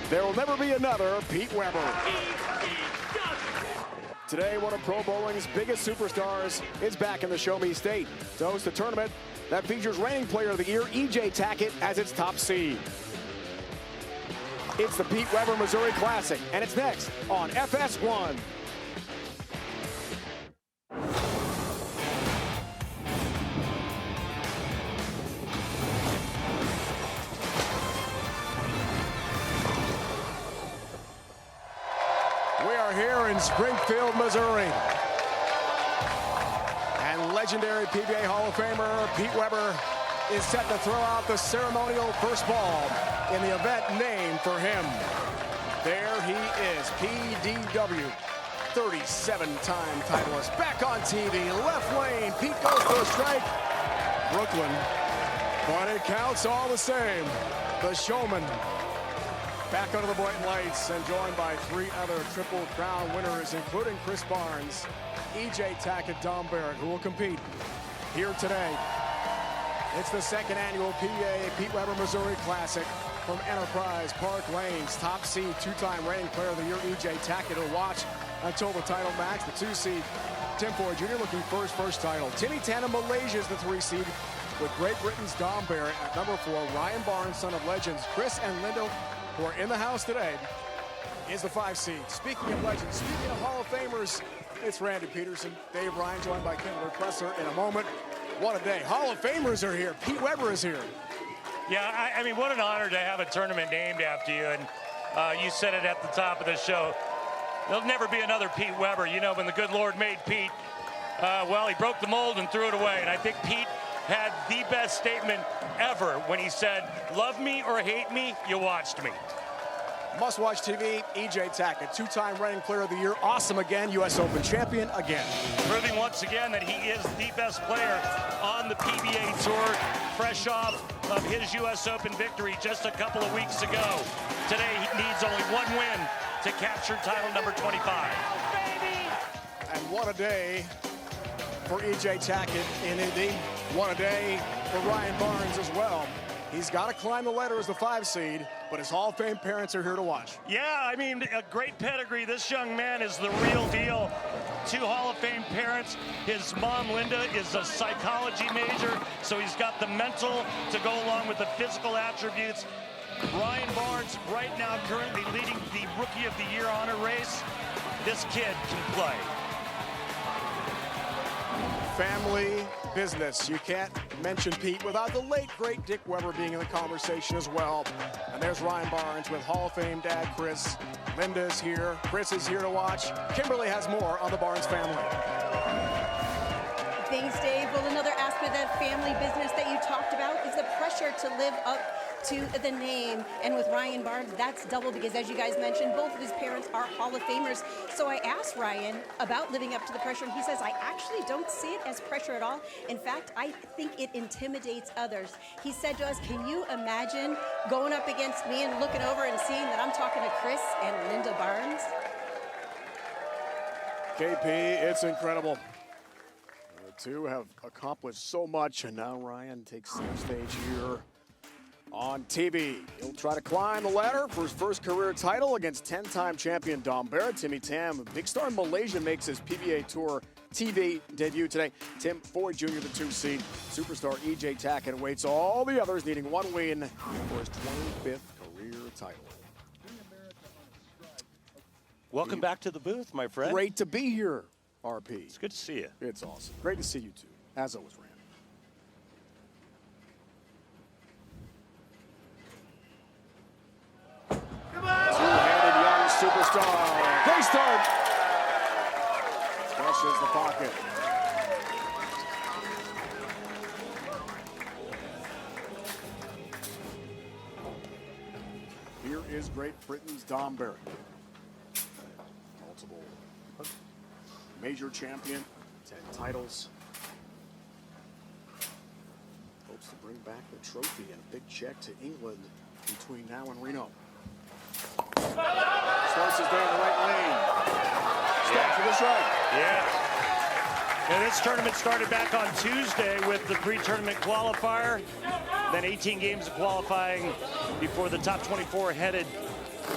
There will never be another Pete Weber. Today, one of Pro Bowling's biggest superstars is back in the Show Me State to host a tournament that features reigning player of the year, EJ Tackett, as its top seed. It's the Pete Weber Missouri Classic, and it's next on FS1. We are here in Springfield, Missouri. And legendary PBA Hall of Famer Pete Weber is set to throw out the ceremonial first ball in the event named for him. There he is, PDW, 37-time titleist, back on TV, left lane, Pete goes for a strike. Brooklyn, but it counts all the same. The showman, back under the blatant lights and joined by three other Triple Crown winners, including Chris Barnes, EJ Tackett, Barrett, who will compete here today. It's the second annual PBA Pete Weber Missouri Classic from Enterprise Park Lanes. Top seed, two-time reigning player of the year, EJ Tackett, will watch until the title match. The 2 seed, Foy Jr. looking for his first title. Timmy Tan of Malaysia is the 3 seed, with Great Britain's Dom Barrett at number 4. Ryan Barnes, son of legends Chris and Linda, who are in the house today, is the 5 seed. Speaking of legends, speaking of Hall of Famers, it's Randy Peterson, Dave Ryan, joined by Kendall Presser in a moment. What a day. Hall of Famers are here. Pete Weber is here. Yeah, I mean, what an honor to have a tournament named after you. And you said it at the top of the show. There'll never be another Pete Weber. You know, when the good Lord made Pete, well, he broke the mold and threw it away. And I think Pete had the best statement ever when he said, love me or hate me, you watched me. Must-watch TV, EJ Tackett, two-time reigning player of the year, awesome again, U.S. Open champion again. Proving once again that he is the best player on the PBA Tour, fresh off of his U.S. Open victory just a couple of weeks ago. Today he needs only one win to capture title number 25. And what a day for EJ Tackett in Indy. What a day for Ryan Barnes as well. He's got to climb the ladder as the 5 seed, but his Hall of Fame parents are here to watch. Yeah, I mean, a great pedigree. This young man is the real deal. 2 Hall of Fame parents. His mom, Linda, is a psychology major, so he's got the mental to go along with the physical attributes. Ryan Barnes, right now, currently leading the Rookie of the Year honor race. This kid can play. Family business. You can't mention Pete without the late, great Dick Weber being in the conversation as well. And there's Ryan Barnes with Hall of Fame dad Chris. Linda's here. Chris is here to watch. Kimberly has more on the Barnes family. Thanks, Dave. Well, another aspect of that family business that you talked about is the pressure to live up to the name. And with Ryan Barnes, that's double because, as you guys mentioned, both of his parents are Hall of Famers. So I asked Ryan about living up to the pressure, and he says, I actually don't see it as pressure at all. In fact, I think it intimidates others. He said to us, can you imagine going up against me and looking over and seeing that I'm talking to Chris and Linda Barnes? KP, it's incredible. The two have accomplished so much, and now Ryan takes center stage here on TV. He'll try to climb the ladder for his first career title against 10-time champion Dom Barrett. Timmy Tan, a big star in Malaysia, makes his PBA Tour TV debut today. Foy Jr., the 2 seed. Superstar EJ Tackett awaits all the others, needing one win for his 25th career title. Welcome back to the booth, my friend. Great to be here, RP. It's good to see you. It's awesome. Great to see you, too, as always, Rand. Two-handed young superstar. Great start. Crushes the pocket. Here is Great Britain's Dom Barrett. Multiple major champion, 10 titles. Hopes to bring back the trophy and a big check to England between now and Reno. Starts his day in the right lane. Stop for the strike. Yeah. And this tournament started back on Tuesday with the pre-tournament qualifier. Then 18 games of qualifying before the top 24 headed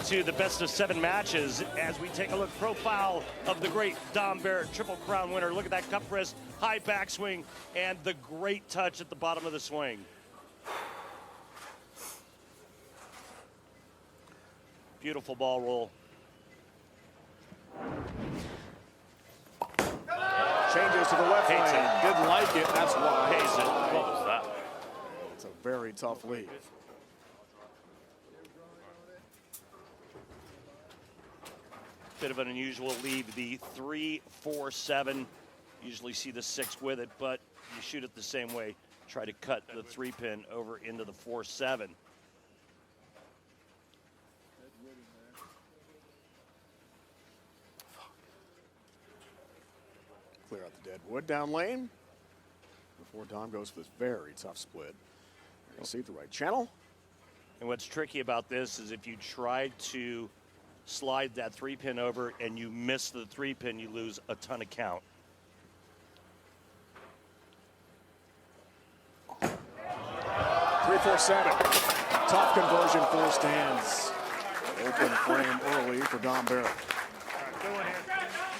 to the best of 7 matches as we take a look profile of the great Dom Barrett, Triple Crown winner. Look at that cup press, high backswing, and the great touch at the bottom of the swing. Beautiful ball roll. Changes to the left lane. Didn't like it, that's why. Pays it. What was that? It's a very tough lead. Bit of an unusual lead, the 3-4-7. Usually see the 6 with it, but you shoot it the same way. Try to cut the 3-pin over into the 4-7. Clear out the dead wood down lane before Dom goes for this very tough split. You'll see the right channel. And what's tricky about this is if you try to slide that 3-pin over and you miss the 3-pin, you lose a ton of count. Three, 4, 7. Tough conversion, 4 stands. Open frame early for Dom Barrett.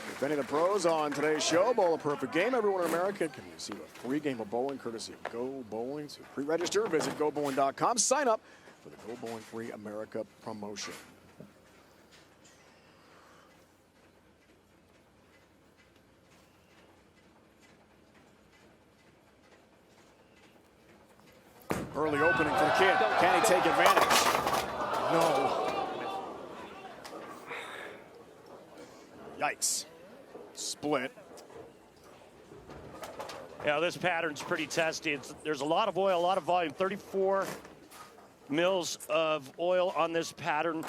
If any of the pros on today's show bowl a perfect game, everyone in America can receive a free game of bowling courtesy of Go Bowling. To pre-register, visit GoBowling.com. Sign up for the Go Bowling Free America promotion. Early opening for the kid. Can he take advantage? No. Yikes. Split. Yeah, this pattern's pretty testy. There's a lot of oil, a lot of volume. 34 mils of oil on this pattern.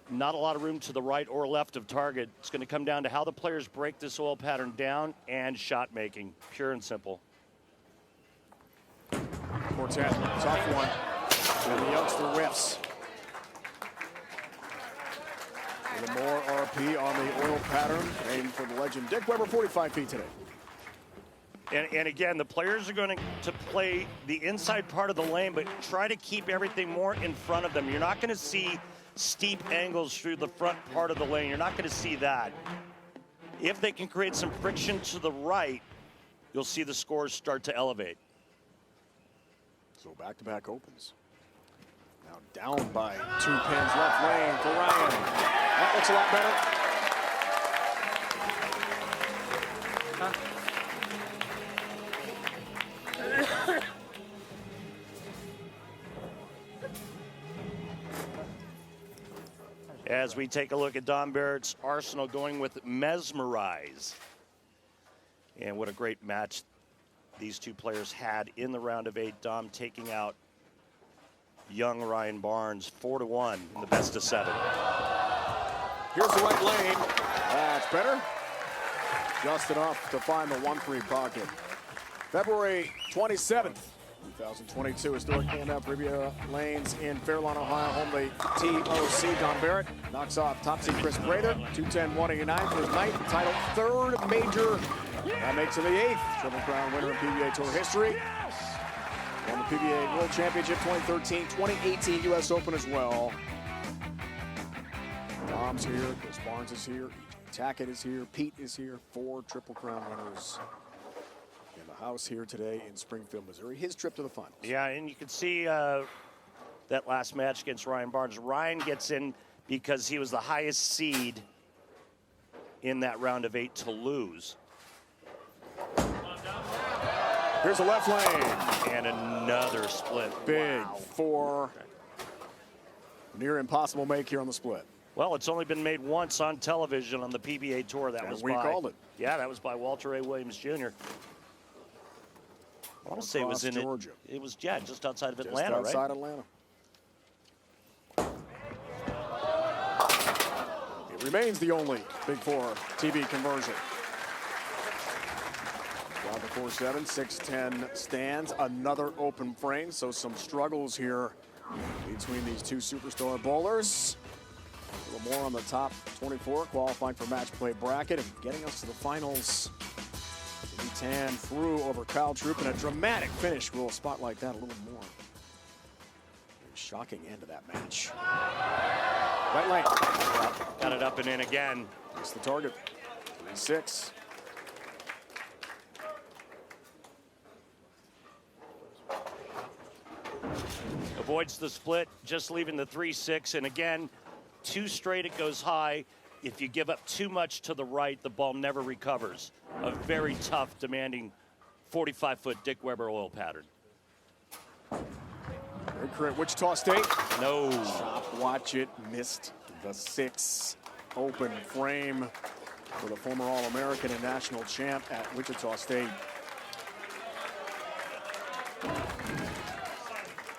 Not a lot of room to the right or left of target. It's going to come down to how the players break this oil pattern down and shot making. Pure and simple. Quartet, tough one. And the youngster whiffs. A little more RP on the oil pattern. Aimed for the legend Dick Weber, 45 feet today. And again, the players are going to play the inside part of the lane, but try to keep everything more in front of them. You're not going to see steep angles through the front part of the lane. You're not going to see that. If they can create some friction to the right, you'll see the scores start to elevate. So back-to-back opens. Now down by 2 pins, left lane for Ryan. That looks a lot better. As we take a look at Dom Barrett's arsenal, going with Mesmerize. And what a great match these two players had in the round of 8. Dom taking out young Ryan Barnes 4-1 in the best of 7. Here's the right lane. That's better. Just enough to find the 1-3 pocket. February 27th, 2022. Historic handout PBA lanes in Fairlawn, Ohio. Home the TOC. Dom Barrett knocks off top seed Chris Brader. 210-189 for his ninth title, 3rd major. That makes him the 8th Triple Crown winner in PBA Tour history. Won the PBA World Championship 2013, 2018 U.S. Open as well. Dom's here, Chris Barnes is here, EJ Tackett is here, Pete is here. 4 Triple Crown winners in the house here today in Springfield, Missouri. His trip to the finals. Yeah, and you can see that last match against Ryan Barnes. Ryan gets in because he was the highest seed in that round of 8 to lose. Here's the left lane. And another split. Big Wow. 4. Near impossible make here on the split. Well, it's only been made once on television on the PBA Tour. That was we called it. Yeah, that was by Walter A. Williams Jr. I want to say it was in Georgia. It was, yeah, just outside of Just Atlanta, outside right? Atlanta. It remains the only Big 4 TV conversion. Down to 4-7, 6-10 stands. Another open frame, so some struggles here between these two superstar bowlers. A little more on the top 24, qualifying for match play bracket and getting us to the finals. Timmy Tan through over Kyle Troop, and a dramatic finish will spotlight that a little more. shocking end to that match. Right lane. Got it up and in again. That's the target. 3-6. Avoids the split, just leaving the 3-6. And again, 2 straight, it goes high. If you give up too much to the right, the ball never recovers. A very tough, demanding 45-foot Dick Weber oil pattern. Great career at Wichita State. No. Chop, watch it, missed the 6. Open frame for the former All-American and national champ at Wichita State.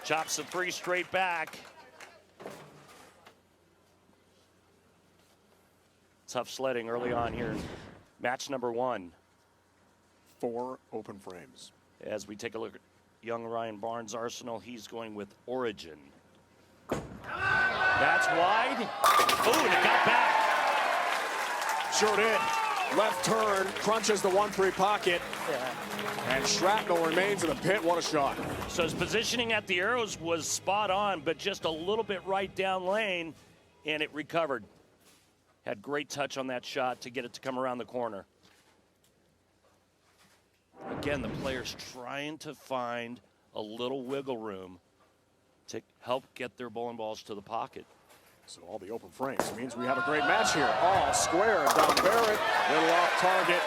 Chops the 3 straight back. Tough sledding early on here in match number 1. 4 open frames. As we take a look at young Ryan Barnes' arsenal, he's going with Origin. That's wide. Oh, and it got back. Sure did. Left turn, crunches the 1-3 pocket. And shrapnel remains in the pit. What a shot. So his positioning at the arrows was spot on, but just a little bit right down lane, and it recovered. Had great touch on that shot to get it to come around the corner. Again, the players trying to find a little wiggle room to help get their bowling balls to the pocket. So all the open frames means we have a great match here. All square down Barrett, little off target.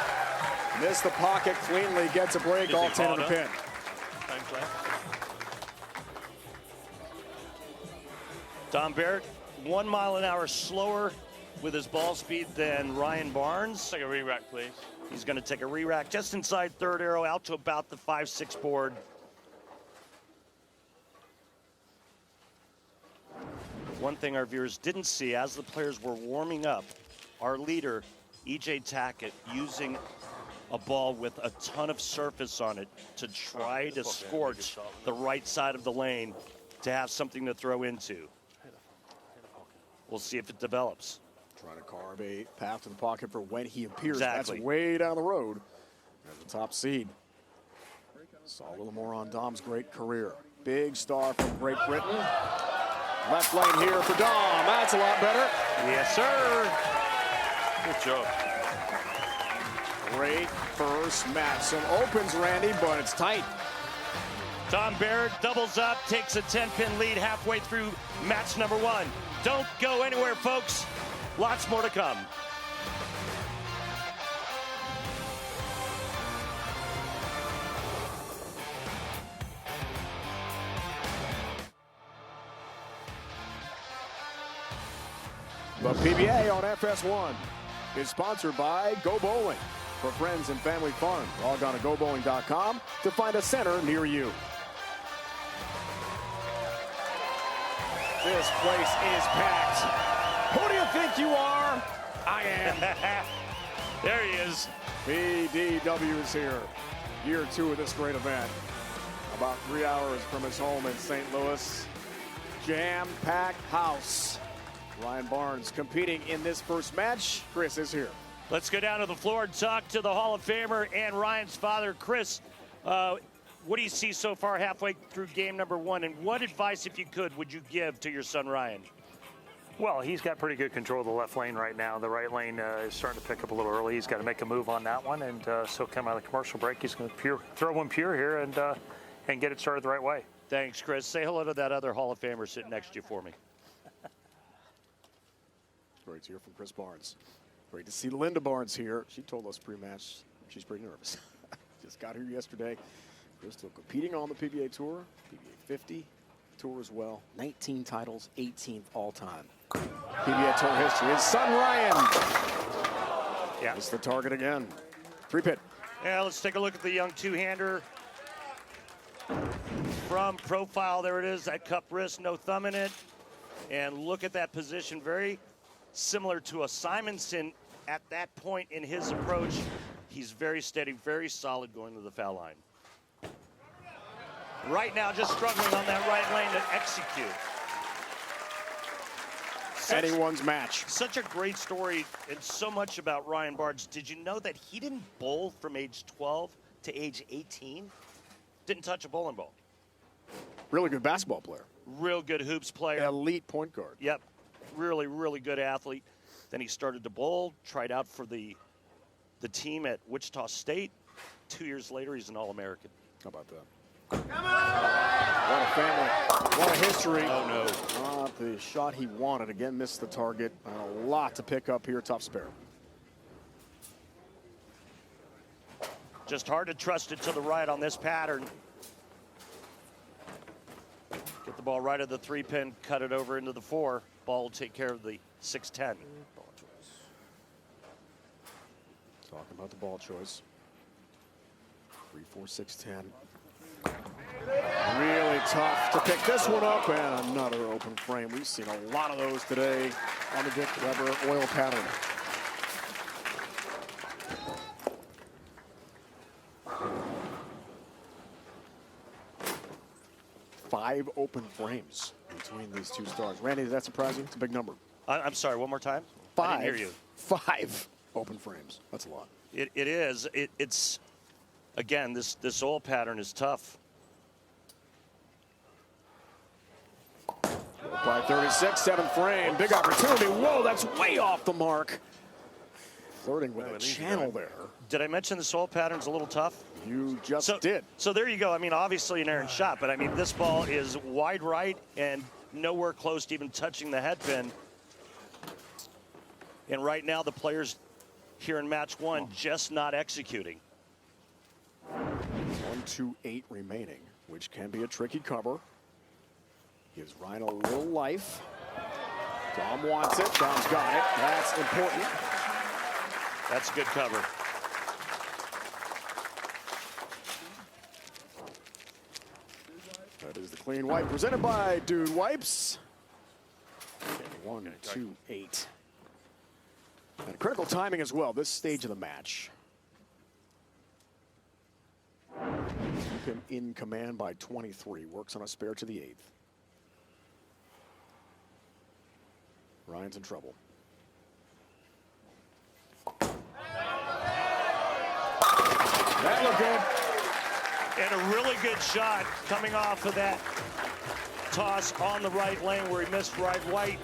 Missed the pocket cleanly, gets a break, all 10 in the pin. Don Barrett, 1 mile an hour slower with his ball speed than Ryan Barnes. Take a re-rack, please. He's going to take a re-rack just inside third arrow out to about the 5-6 board. One thing our viewers didn't see as the players were warming up, our leader, EJ Tackett, using a ball with a ton of surface on it to try to scorch the right side of the lane to have something to throw into. We'll see if it develops. Trying to carve a path to the pocket for when he appears. Exactly. That's way down the road as the top seed. Saw a little more on Dom's great career. Big star from Great Britain. Left lane here for Dom. That's a lot better. Yes, sir. Good job. Great first match. Some opens, Randy, but it's tight. Tom Barrett doubles up, takes a 10-pin lead halfway through match number 1. Don't go anywhere, folks. Lots more to come. The PBA on FS1 is sponsored by Go Bowling. For friends and family fun, log on to gobowling.com to find a center near you. This place is packed. Who do you think you are? I am. There he is. PDW is here. Year 2 of this great event. About 3 hours from his home in St. Louis. Jam-packed house. Ryan Barnes competing in this first match. Chris is here. Let's go down to the floor and talk to the Hall of Famer and Ryan's father, Chris. What do you see so far halfway through game number 1, and what advice, if you could, would you give to your son, Ryan? Well, he's got pretty good control of the left lane right now. The right lane is starting to pick up a little early. He's got to make a move on that one, and so come out of the commercial break. He's going to throw one pure here and get it started the right way. Thanks, Chris. Say hello to that other Hall of Famer sitting next to you for me. Great to hear from Chris Barnes. Great to see Linda Barnes here. She told us pre-match she's pretty nervous. Just got here yesterday. Chris still competing on the PBA Tour, PBA 50 Tour as well. 19 titles, 18th all-time. PBA Tour history. His son Ryan. Yeah. It's the target again. 3-pit. Yeah, let's take a look at the young two-hander. From profile, there it is, that cup wrist, no thumb in it. And look at that position, very similar to a Simonson at that point in his approach. He's very steady, very solid going to the foul line. Right now, just struggling on that right lane to execute. Anyone's match. Such a great story and so much about Ryan Barnes. Did you know that he didn't bowl from age 12 to age 18? Didn't touch a bowling ball. Really good basketball player. real good hoops player. Elite point guard. Yep, really, really good athlete. Then he started to bowl, tried out for the team at Wichita State. 2 years later, he's an All-American. How about that? What a family, what a history. Oh, no. Not the shot he wanted. Again, missed the target. A lot to pick up here. Tough spare. Just hard to trust it to the right on this pattern. Get the ball right at the 3-pin, cut it over into the 4. Ball will take care of the 6-10. Talking about the ball choice. 3-4-6-10. Really tough to pick this one up, and another open frame. We've seen a lot of those today on the Dick Weber oil pattern. Five open frames between these two stars. Randy, does that surprise you? It's a big number. I'm sorry, one more time? Five. I didn't hear you. 5 open frames. That's a lot. It is. It's, again, this oil pattern is tough. By 36, 7th frame. Big opportunity. Whoa, that's way off the mark. Flirting with a channel there. Did I mention the oil pattern's a little tough? You just did. So there you go. I mean, obviously an errant shot, but I mean, this ball is wide right and nowhere close to even touching the head pin. And right now, the players here in match 1 just not executing. 1-2-8 remaining, which can be a tricky cover. Gives Ryan a little life. Dom wants it. Dom's got it. That's important. That's a good cover. That is the clean wipe presented by Dude Wipes. 1-2-8. And critical timing as well, this stage of the match. Keep him in command by 23. Works on a spare to the 8th. Ryan's in trouble. That looked good. And a really good shot coming off of that toss on the right lane where he missed right white.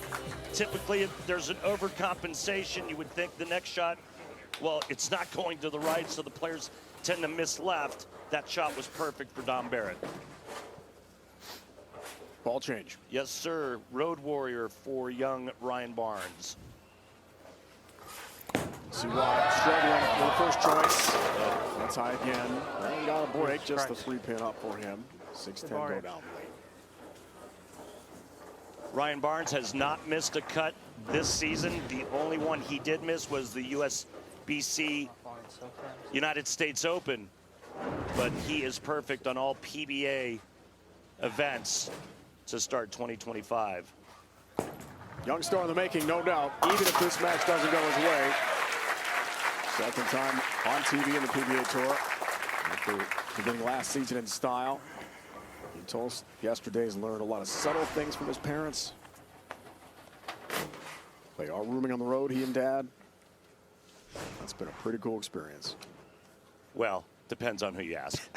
Typically, if there's an overcompensation, you would think the next shot, well, it's not going to the right, so the players tend to miss left. That shot was perfect for Dom Barrett. Ball change. Yes, sir. Road warrior for young Ryan Barnes. See why struggling with the first choice. That's high again. He got a break, just the 3-pin up for him. 6-10 go down late. Ryan Barnes has not missed a cut this season. The only one he did miss was the USBC United States Open. But he is perfect on all PBA events to start 2025. Young star in the making, no doubt, even if this match doesn't go his way. Second time on TV in the PBA Tour. After beginning last season in style. He told us yesterday he's learned a lot of subtle things from his parents. They are rooming on the road, he and Dad. That's been a pretty cool experience. Well, depends on who you ask.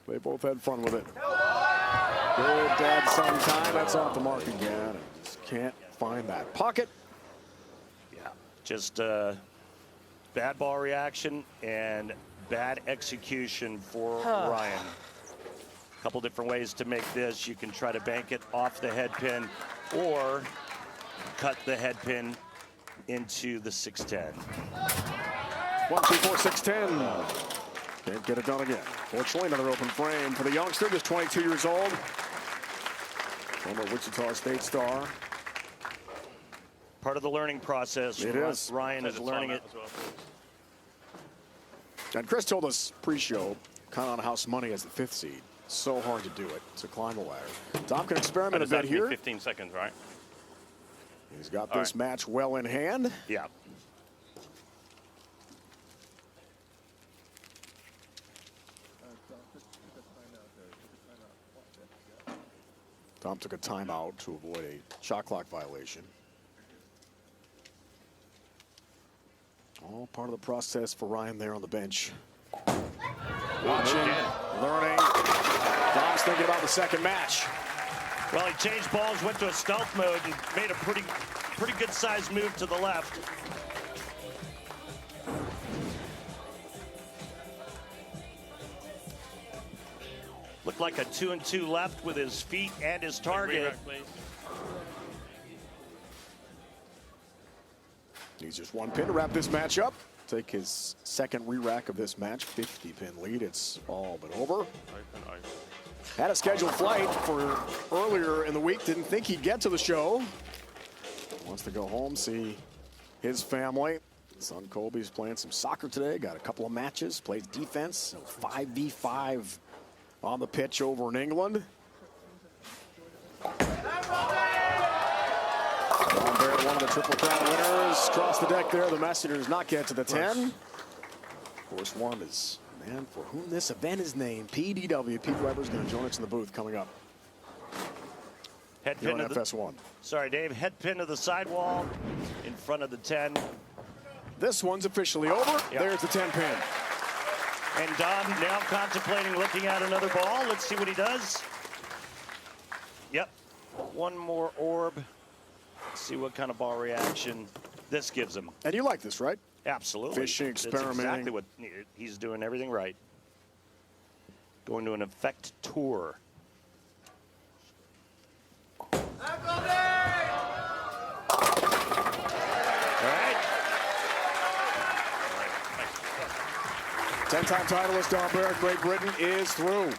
They both had fun with it. Good dad-son time. That's off the mark again. And just can't find that pocket. Yeah, just bad ball reaction and bad execution for Ryan. A couple different ways to make this. You can try to bank it off the head pin or cut the head pin into the 6-10. 1-2-4-6-10. Can't get it done again. Fortunately, another open frame for the youngster, just 22 years old. Former Wichita State star. Part of the learning process. It is. Ryan is learning it. And Chris told us pre-show, kind of on house money as the 5th seed. So hard to do it, to climb the ladder. Tom can experiment a bit here. 15 seconds, right? He's got this match well in hand. Yeah. Tom took a timeout to avoid a shot clock violation. All part of the process for Ryan there on the bench. Watching, learning. Dom's thinking about the second match. Well, he changed balls, went to a stealth mode, and made a pretty good sized move to the left. Looked like a 2-and-2 left with his feet and his target. He's just one pin to wrap this match up. Take his second re-rack of this match. 50-pin lead. It's all but over. Had a scheduled flight for earlier in the week. Didn't think he'd get to the show. Wants to go home, see his family. Son Colby's playing some soccer today. Got a couple of matches. Plays defense. So 5v5 on the pitch over in England. Don Barrett, one of the Triple Crown winners. Across the deck there. The messenger does not get to the 10. Of course, one is man for whom this event is named. PDW. Pete Weber's going to join us in the booth coming up. Head pin to FS1. Sorry, Dave. Head pin to the sidewall in front of the 10. This one's officially over. Yep. There's the 10 pin. And Dom now contemplating looking at another ball. Let's see what he does. Yep. One more orb. Let's see what kind of ball reaction this gives him. And you like this, right? Absolutely. Fishing, experimenting. That's exactly what he's doing, everything right. Going to an effect tour. All right. 10-time titleist Don Barrett, Great Britain, is through.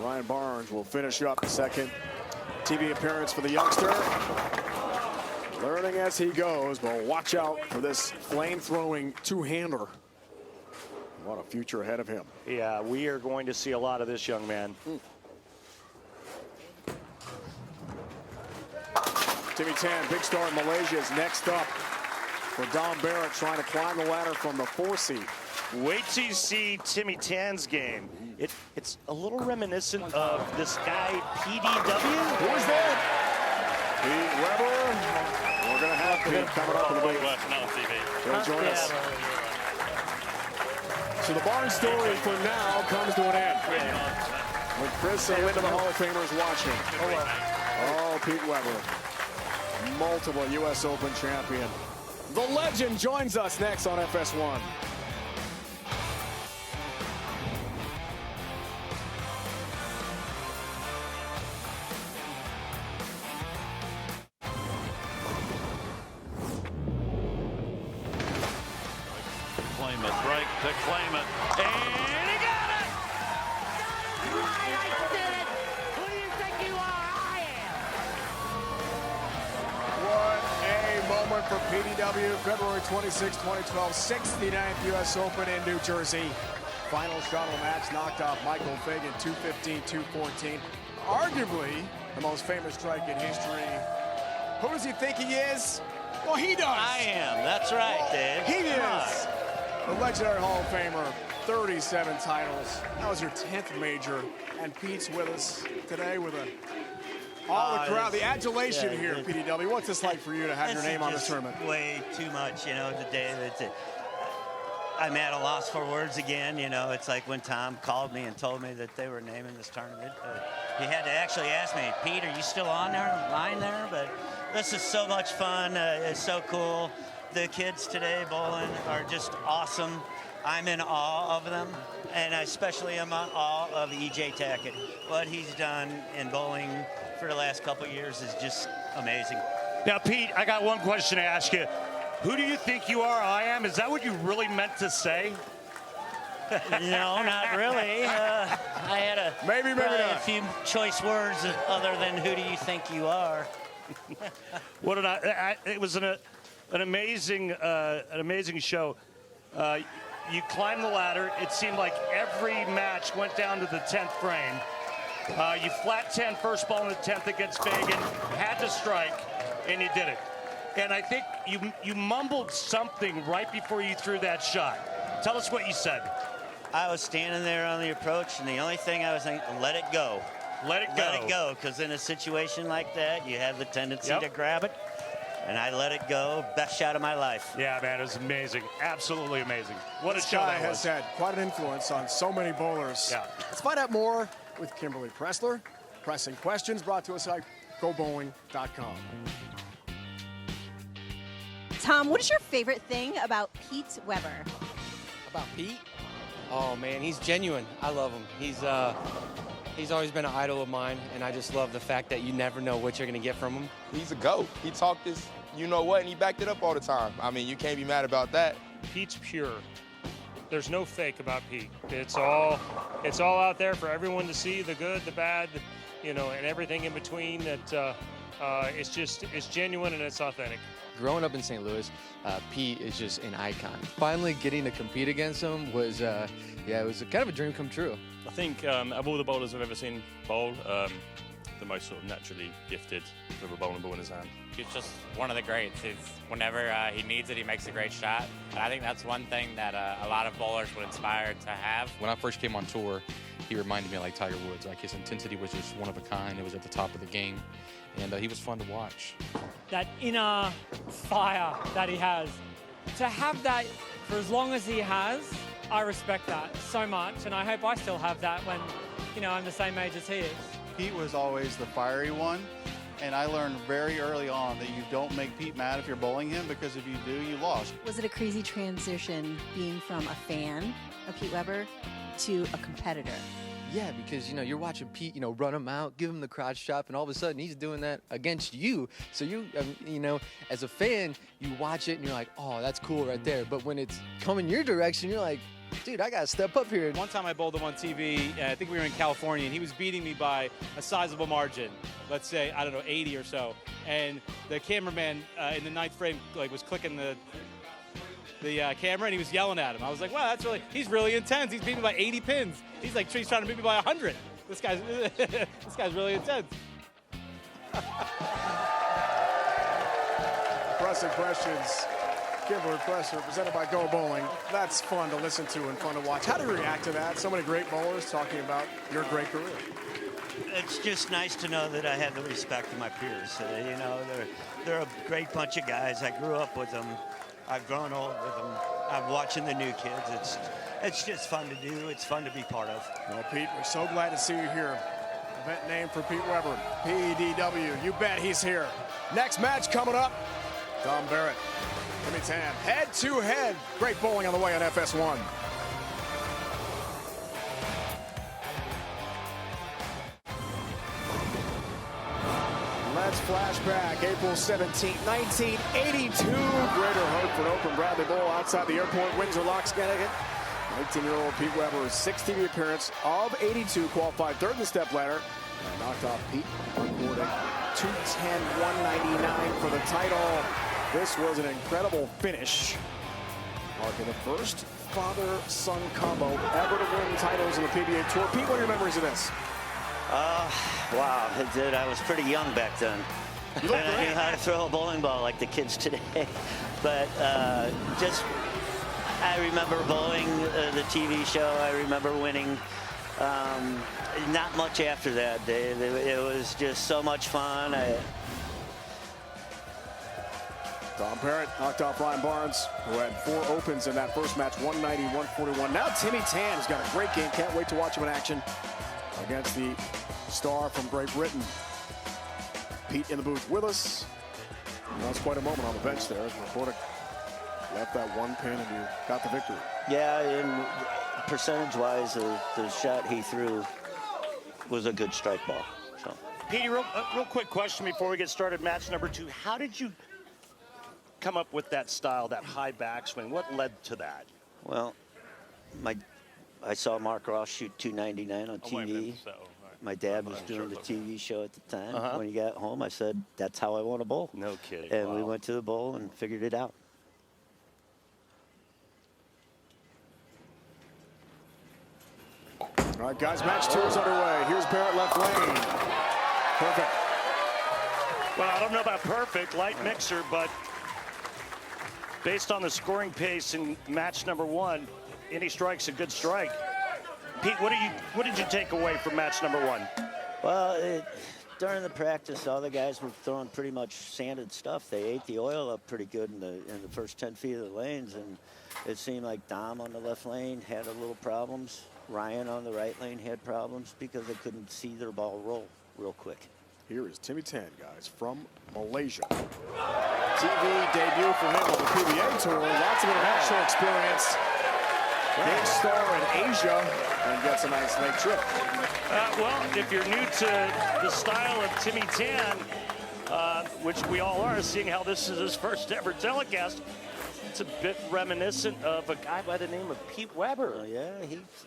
Ryan Barnes will finish up the second TV appearance for the youngster. Learning as he goes, but watch out for this flame-throwing two-hander. What a future ahead of him. Yeah, we are going to see a lot of this young man. Timmy Tan, big star in Malaysia, is next up for Don Barrett, trying to climb the ladder from the 4 seed. Wait till you see Timmy Tan's game. It's a little reminiscent of this guy, PDW. Who is that? Pete Weber. We're going to have Pete coming up in the booth. He'll join us. So the Barnes story for now comes to an end. With Chris and Linda, the Hall of Famers, watching. Oh, Pete Weber, multiple U.S. Open champion. The legend joins us next on FS1. Claim it, break to claim it, and he got it! Right, I did it! Who do you think you are? I am! What a moment for PDW. February 26, 2012, 69th U.S. Open in New Jersey. Final shot of the match knocked off Michael Fagan, 215, 214. Arguably the most famous strike in history. Who does he think he is? Well, he does. I am. That's right, Dave. He is. The legendary Hall of Famer, 37 titles. That was your 10th major. And Pete's with us today with all the crowd, the adulation here at PDW. What's this like for you to have your name on this tournament? Way too much, you know, today. I'm at a loss for words again. You know, it's like when Tom called me and told me that they were naming this tournament. He had to actually ask me, Pete, are you still on there, line there? But this is so much fun. It's so cool. The kids today bowling are just awesome. I'm in awe of them, and I especially am in awe of EJ Tackett. What he's done in bowling for the last couple of years is just amazing. Now, Pete, I got one question to ask you. Who do you think you are? I am. Is that what you really meant to say? No, not really. I had a maybe not. A few choice words other than who do you think you are. What did it was an amazing show. You climbed the ladder. It seemed like every match went down to the 10th frame. You flat 10 first ball in the 10th against Fagan, had to strike, and you did it. And I think you mumbled something right before you threw that shot. Tell us what you said. I was standing there on the approach, and the only thing I was thinking, let it go. Let it go. Let it go, because in a situation like that, you have the tendency to grab it. and I let it go. Best shot of my life. Yeah, man, it was amazing. Absolutely amazing. What a This show guy that has was. had quite an influence on so many bowlers. Yeah. Let's find out more with Kimberly Pressler. Pressing questions brought to us by GoBowling.com. Tom, what is your favorite thing about Pete Weber? About Pete? Oh man, he's genuine. I love him. He's always been an idol of mine, and I just love the fact that you never know what you're gonna get from him. He's a GOAT. He talked this, you know what, and he backed it up all the time. I mean, you can't be mad about that. Pete's pure. There's no fake about Pete. It's all out there for everyone to see, the good, the bad, you know, and everything in between. That it's genuine and it's authentic. Growing up in St. Louis, Pete is just an icon. Finally getting to compete against him was, it was kind of a dream come true. I think of all the bowlers I've ever seen bowl, the most sort of naturally gifted with a bowling ball in his hand. He's just one of the greats. Whenever he needs it, he makes a great shot. And I think that's one thing that a lot of bowlers would inspire to have. When I first came on tour, he reminded me of like Tiger Woods. Like his intensity was just one of a kind. It was at the top of the game, and he was fun to watch. That inner fire that he has, to have that for as long as he has, I respect that so much, and I hope I still have that when, you know, I'm the same age as he is. Pete was always the fiery one, and I learned very early on that you don't make Pete mad if you're bowling him, because if you do, you lost. Was it a crazy transition being from a fan of Pete Weber to a competitor? Yeah, because, you know, you're watching Pete, you know, run him out, give him the crotch chop, and all of a sudden he's doing that against you. So you know, as a fan, you watch it and you're like, oh, that's cool right there. But when it's coming your direction, you're like, dude, I got to step up here. One time I bowled him on TV, I think we were in California, and he was beating me by a sizable margin. Let's say, I don't know, 80 or so. And the cameraman in the ninth frame was clicking the camera, and he was yelling at him. I was like, wow, he's really intense. He's beating me by 80 pins. He's trying to beat me by 100. This guy's really intense. Pressing questions. Kimberly Pressler, presented by Go Bowling. That's fun to listen to and fun to watch. How do you react to that? So many great bowlers talking about your great career. It's just nice to know that I have the respect of my peers. You know, they're a great bunch of guys. I grew up with them. I've grown old with them. I'm watching the new kids. It's just fun to do. It's fun to be part of. Well, Pete, we're so glad to see you here. Event name for Pete Weber, PDW. You bet he's here. Next match coming up, Tom Barrett, Timmy Tan, head-to-head. Great bowling on the way on FS1. Let's flash back. April 17, 1982. Greater Hartford Open. Bradley Bowl outside the airport. Windsor Locks, Connecticut. 19-year-old Pete Weber, 6th TV appearance of 82, qualified third in the stepladder. And knocked off Pete, recording 210-199 for the title. This was an incredible finish. Marking the first father-son combo ever to win titles in the PBA Tour. Pete, what are your memories of this? Wow, I was pretty young back then. You look and I knew how to throw a bowling ball like the kids today. But I remember bowling the TV show. I remember winning. Not much after that. It was just so much fun. Tom Barrett knocked off Ryan Barnes, who had 4 opens in that first match, 190-141. Now Timmy Tan has got a great game. Can't wait to watch him in action against the star from Great Britain. Pete in the booth with us. That was quite a moment on the bench there. Reporter left that one pin and you got the victory. Yeah, and percentage-wise, the shot he threw was a good strike ball. So. Petey, real quick question before we get started. Match number 2. How did you come up with that style, that high backswing? What led to that? Well, I saw Mark Ross shoot 299 on TV. My dad was doing the TV show at the time. When he got home, I said, that's how I want to bowl. No kidding. And we went to the bowl and figured it out. All right, guys, match 2 is underway. Here's Barrett left lane. Perfect. Well, I don't know about perfect, light mixer, but based on the scoring pace in match number 1, any strike's a good strike. Pete, what did you take away from match number 1? Well, during the practice, all the guys were throwing pretty much sanded stuff. They ate the oil up pretty good in the first 10 feet of the lanes, and it seemed like Dom on the left lane had a little problems. Ryan on the right lane had problems because they couldn't see their ball roll real quick. Here is Timmy Tan, guys, from Malaysia. TV debut for him on the PBA tour. Lots of international experience. Big star in Asia, and gets a nice late trip. Well, if you're new to the style of Timmy Tan, which we all are, seeing how this is his first ever telecast, it's a bit reminiscent of a guy by the name of Pete Weber. Oh, yeah,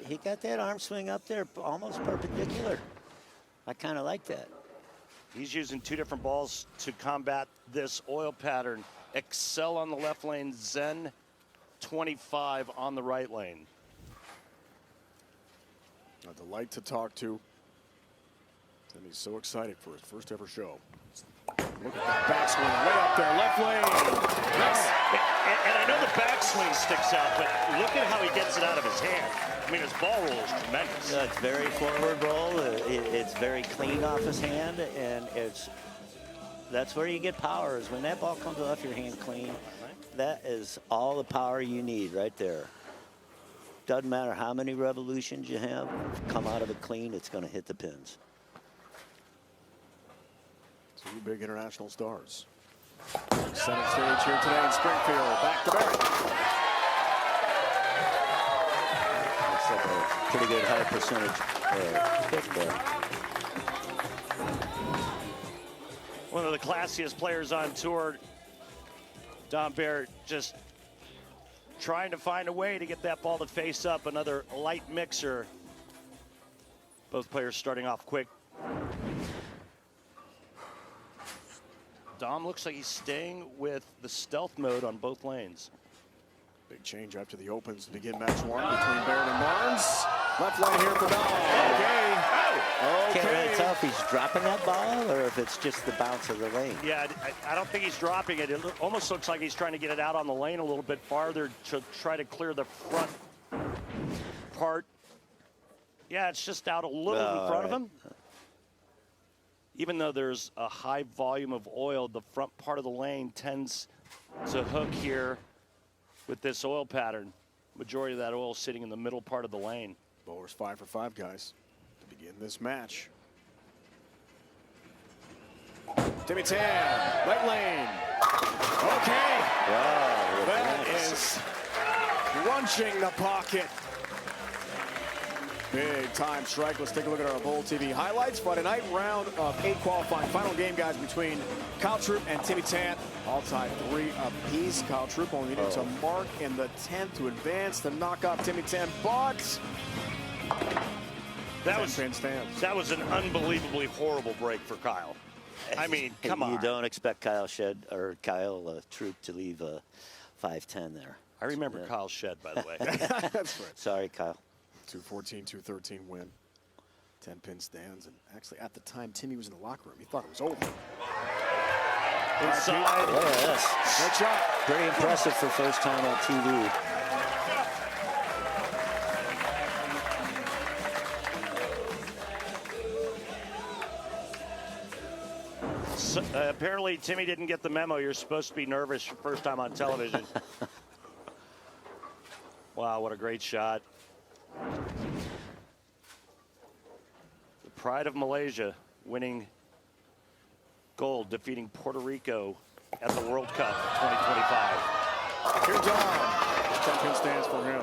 he got that arm swing up there almost perpendicular. I kind of like that. He's using 2 different balls to combat this oil pattern. Excel on the left lane, Zen 25 on the right lane. A delight to talk to. And he's so excited for his first ever show. Look at that backswing way up there, left lane. Nice. And I know the backswing sticks out, but look at how he gets it out of his hand. I mean, his ball roll is tremendous. It's very forward roll. It's very clean off his hand, and that's where you get power, is when that ball comes off your hand clean. That is all the power you need right there. Doesn't matter how many revolutions you have, come out of it clean, it's going to hit the pins. 2 big international stars. Center stage here today in Springfield. Back to Barrett. Looks like a pretty good high percentage hit there. One of the classiest players on tour, Dom Barrett, just trying to find a way to get that ball to face up. Another light mixer. Both players starting off quick. Dom looks like he's staying with the stealth mode on both lanes. Big change after the opens to begin match 1 between Barrett and Barnes. Left lane here for Dom. Okay. Can't really tell if he's dropping that ball or if it's just the bounce of the lane. Yeah, I don't think he's dropping it. It almost looks like he's trying to get it out on the lane a little bit farther to try to clear the front part. Yeah, it's just out a little in front of him. Even though there's a high volume of oil, the front part of the lane tends to hook here with this oil pattern. Majority of that oil sitting in the middle part of the lane. Bowlers 5 for 5, guys, to begin this match. Timmy Tan, right lane. Okay. Wow, that is crunching the pocket. Big time strike. Let's take a look at our Bowl TV highlights. Friday night, round of 8 qualifying. Final game, guys, between Kyle Troop and Timmy Tan. All tied 3 apiece. Kyle Troop only needed to mark in the 10th to advance to knock off Timmy Tan, but that was an unbelievably horrible break for Kyle. I mean, come on. You don't expect Kyle Troop to leave a 5-10 there. I remember Kyle Shed, by the way. That's right. Sorry, Kyle. 214, 213 win. 10-pin stands, and actually at the time Timmy was in the locker room. He thought it was over. Inside. Yes. Great shot. Pretty impressive for first time on TV. So, apparently Timmy didn't get the memo. You're supposed to be nervous your first time on television. Wow, what a great shot. The pride of Malaysia winning gold, defeating Puerto Rico at the World Cup 2025. Here's Dom. 10-pin stands for him.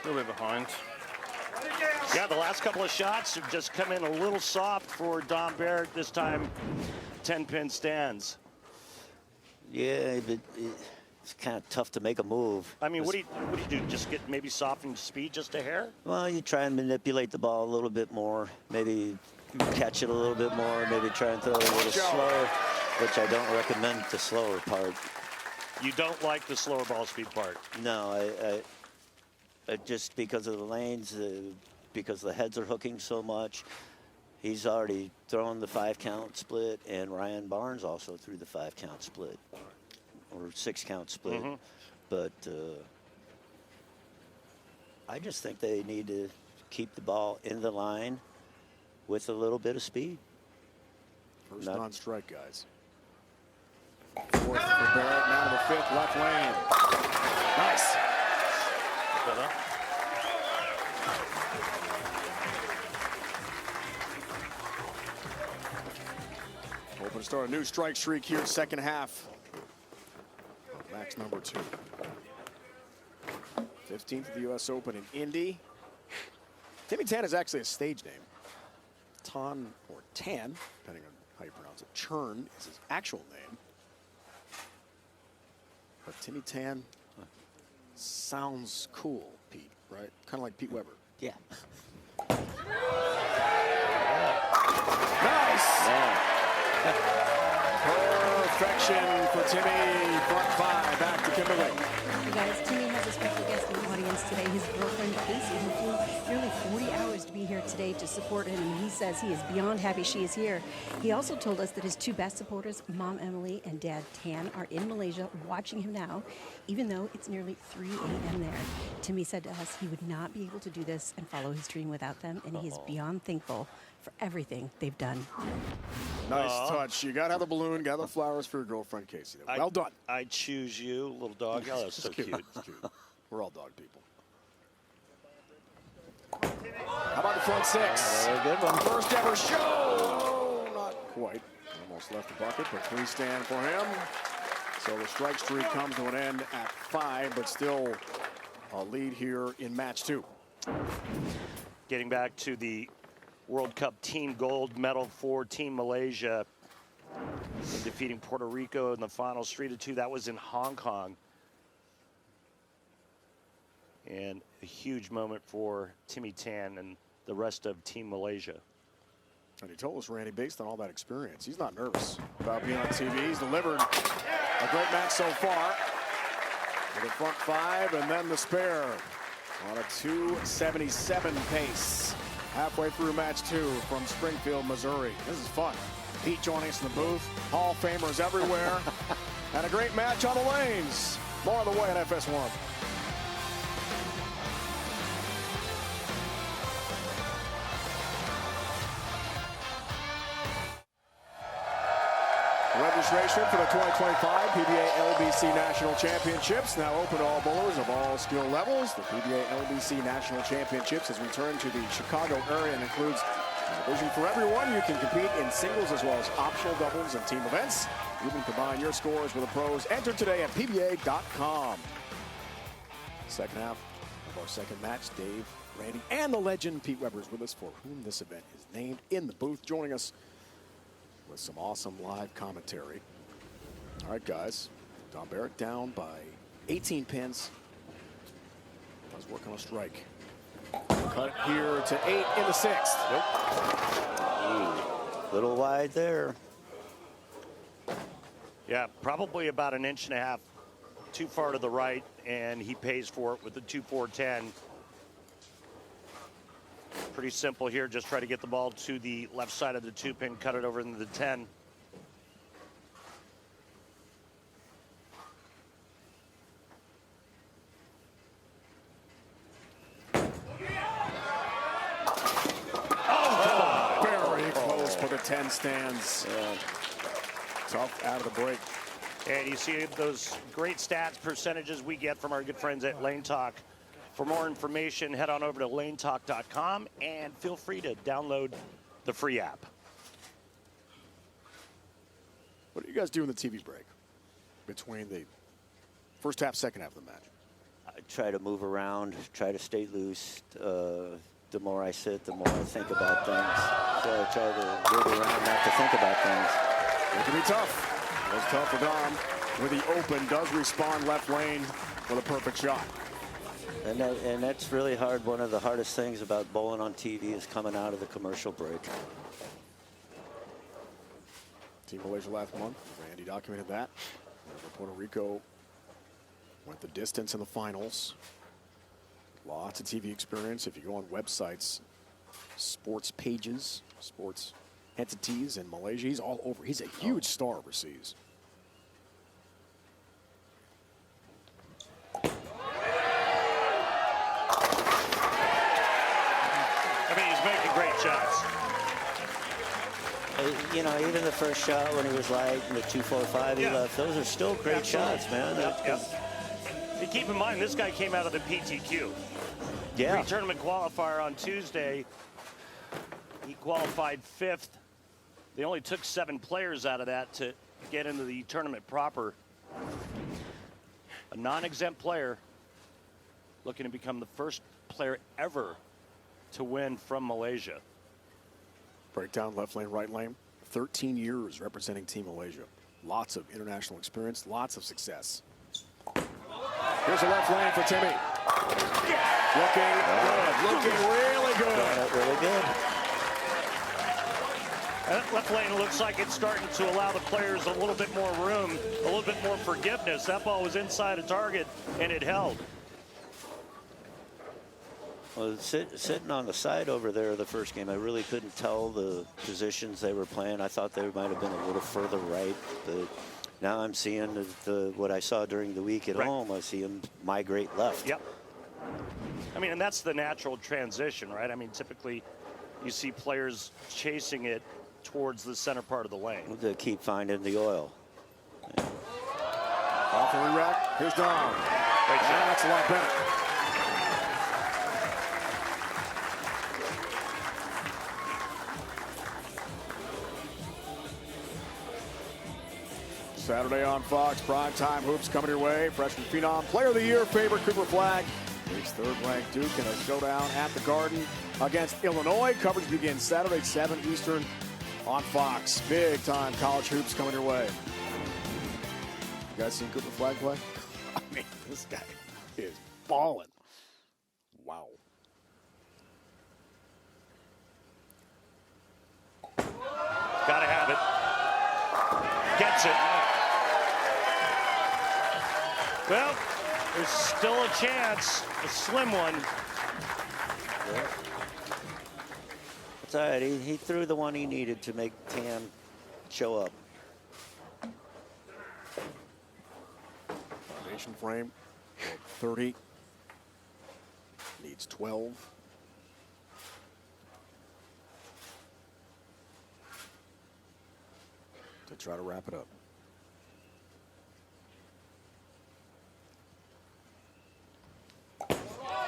A little bit behind. Yeah, the last couple of shots have just come in a little soft for Dom Barrett. This time, 10-pin stands. Yeah, but it's kind of tough to make a move. I mean, what do you do? Just get maybe soften speed just a hair? Well, you try and manipulate the ball a little bit more. Maybe catch it a little bit more. Maybe try and throw it a little slower, which I don't recommend the slower part. You don't like the slower ball speed part? No, I just because of the lanes, because the heads are hooking so much. He's already thrown the 5-count split, and Ryan Barnes also threw the 5-count split. Or 6-count split. But I just think they need to keep the ball in the line with a little bit of speed. First non-strike, guys. Fourth for Barrett, now to the fifth, left lane. Nice. Hoping to start a new strike streak here, second half. Max number 2. 15th of the U.S. Open in Indy. Timmy Tan is actually a stage name. Tan, or Tan, depending on how you pronounce it. Churn is his actual name. But Timmy Tan sounds cool, Pete, right? Kind of like Pete Weber. Yeah. Nice! Perfection for Timmy. Front 5, back to Kimberly. You guys, Timmy has a special guest in the audience today, his girlfriend Casey, who flew nearly 40 hours to be here today to support him, and he says he is beyond happy she is here. He also told us that his 2 best supporters, Mom Emily and Dad Tan, are in Malaysia watching him now, even though it's nearly 3 a.m. there. Timmy said to us he would not be able to do this and follow his dream without them, and he is beyond thankful for everything they've done. Nice touch. You got to have the balloon, got the flowers for your girlfriend, Casey. Well done. I choose you, little dog. Oh, that's so cute. It's cute. We're all dog people. How about the front 6? Good one. First ever show. Not quite. Almost left the bucket, but please stand for him. So the strike streak comes to an end at 5, but still a lead here in match 2. Getting back to the World Cup team gold medal for Team Malaysia, defeating Puerto Rico in the finals 3-2. That was in Hong Kong. And a huge moment for Timmy Tan and the rest of Team Malaysia. And he told us, Randy, based on all that experience, he's not nervous about being on TV. He's delivered a great match so far. With the front 5 and then the spare on a 2:77 pace. Halfway through match 2 from Springfield, Missouri. This is fun. Pete joining us in the booth. Hall of Famers everywhere. And a great match on the lanes. More on the way on FS1. Registration for the 2025 PBA LBC National Championships now open to all bowlers of all skill levels. The PBA LBC National Championships has returned to the Chicago area and includes a division for everyone. You can compete in singles as well as optional doubles and team events. You can combine your scores with the pros. Enter today at PBA.com. Second half of our second match, Dave, Randy, and the legend Pete Weber is with us, for whom this event is named, in the booth, joining us with some awesome live commentary. All right, guys. Don Barrett down by 18 pins. Does work on a strike. Cut here to 8 in the 6th. Nope. Little wide there. Yeah, probably about 1.5 inches too far to the right, and he pays for it with the 2-4-10. Pretty simple here. Just try to get the ball to the left side of the 2-pin, cut it over into the 10. Oh, very close, but the 10 stands. Tough out of the break. And you see those great stats, percentages we get from our good friends at Lane Talk. For more information, head on over to lanetalk.com and feel free to download the free app. What do you guys do in the TV break between the first half, second half of the match? I try to move around, try to stay loose. The more I sit, the more I think about things. So I try to move around, not to think about things. It can be tough. It was tough for Dom. With the open, does respond left lane with a perfect shot. And that's really hard. One of the hardest things about bowling on TV is coming out of the commercial break. Team Malaysia last month, Randy documented that. Puerto Rico went the distance in the finals. Lots of TV experience. If you go on websites, sports pages, sports entities in Malaysia, he's all over. He's a huge star overseas. I mean, he's making great shots. You know, even the first shot when he was light and the 2-4-5 he left, those are still great shots, man. You keep in mind, this guy came out of the PTQ. Yeah. Pre-tournament qualifier on Tuesday. He qualified 5th. They only took 7 players out of that to get into the tournament proper. A non-exempt player looking to become the first player ever to win from Malaysia. Breakdown, left lane, right lane. 13 years representing Team Malaysia. Lots of international experience, lots of success. Here's a left lane for Timmy. Looking good, looking really good. Really good. That left lane looks like it's starting to allow the players a little bit more room, a little bit more forgiveness. That ball was inside a target, and it held. Well, sitting on the side over there the first game, I really couldn't tell the positions they were playing. I thought they might have been a little further right, but now I'm seeing what I saw during the week at home. I see them migrate left. Yep. I mean, and that's the natural transition, right? I mean, typically you see players chasing it towards the center part of the lane. To keep finding the oil. Off the re-rack. Here's Dom. That's a lot better. Saturday on Fox, primetime hoops coming your way. Freshman phenom, player of the year, favorite Cooper Flag. His third-ranked Duke in a showdown at the Garden against Illinois. Coverage begins Saturday, 7 Eastern on Fox. Big-time college hoops coming your way. You guys seen Cooper Flag play? I mean, this guy is balling. Wow. Gotta have it. Gets it. Well, there's still a chance, a slim one. It's all right. He threw the one he needed to make Tan show up. Foundation frame, 30. Needs 12. To try to wrap it up.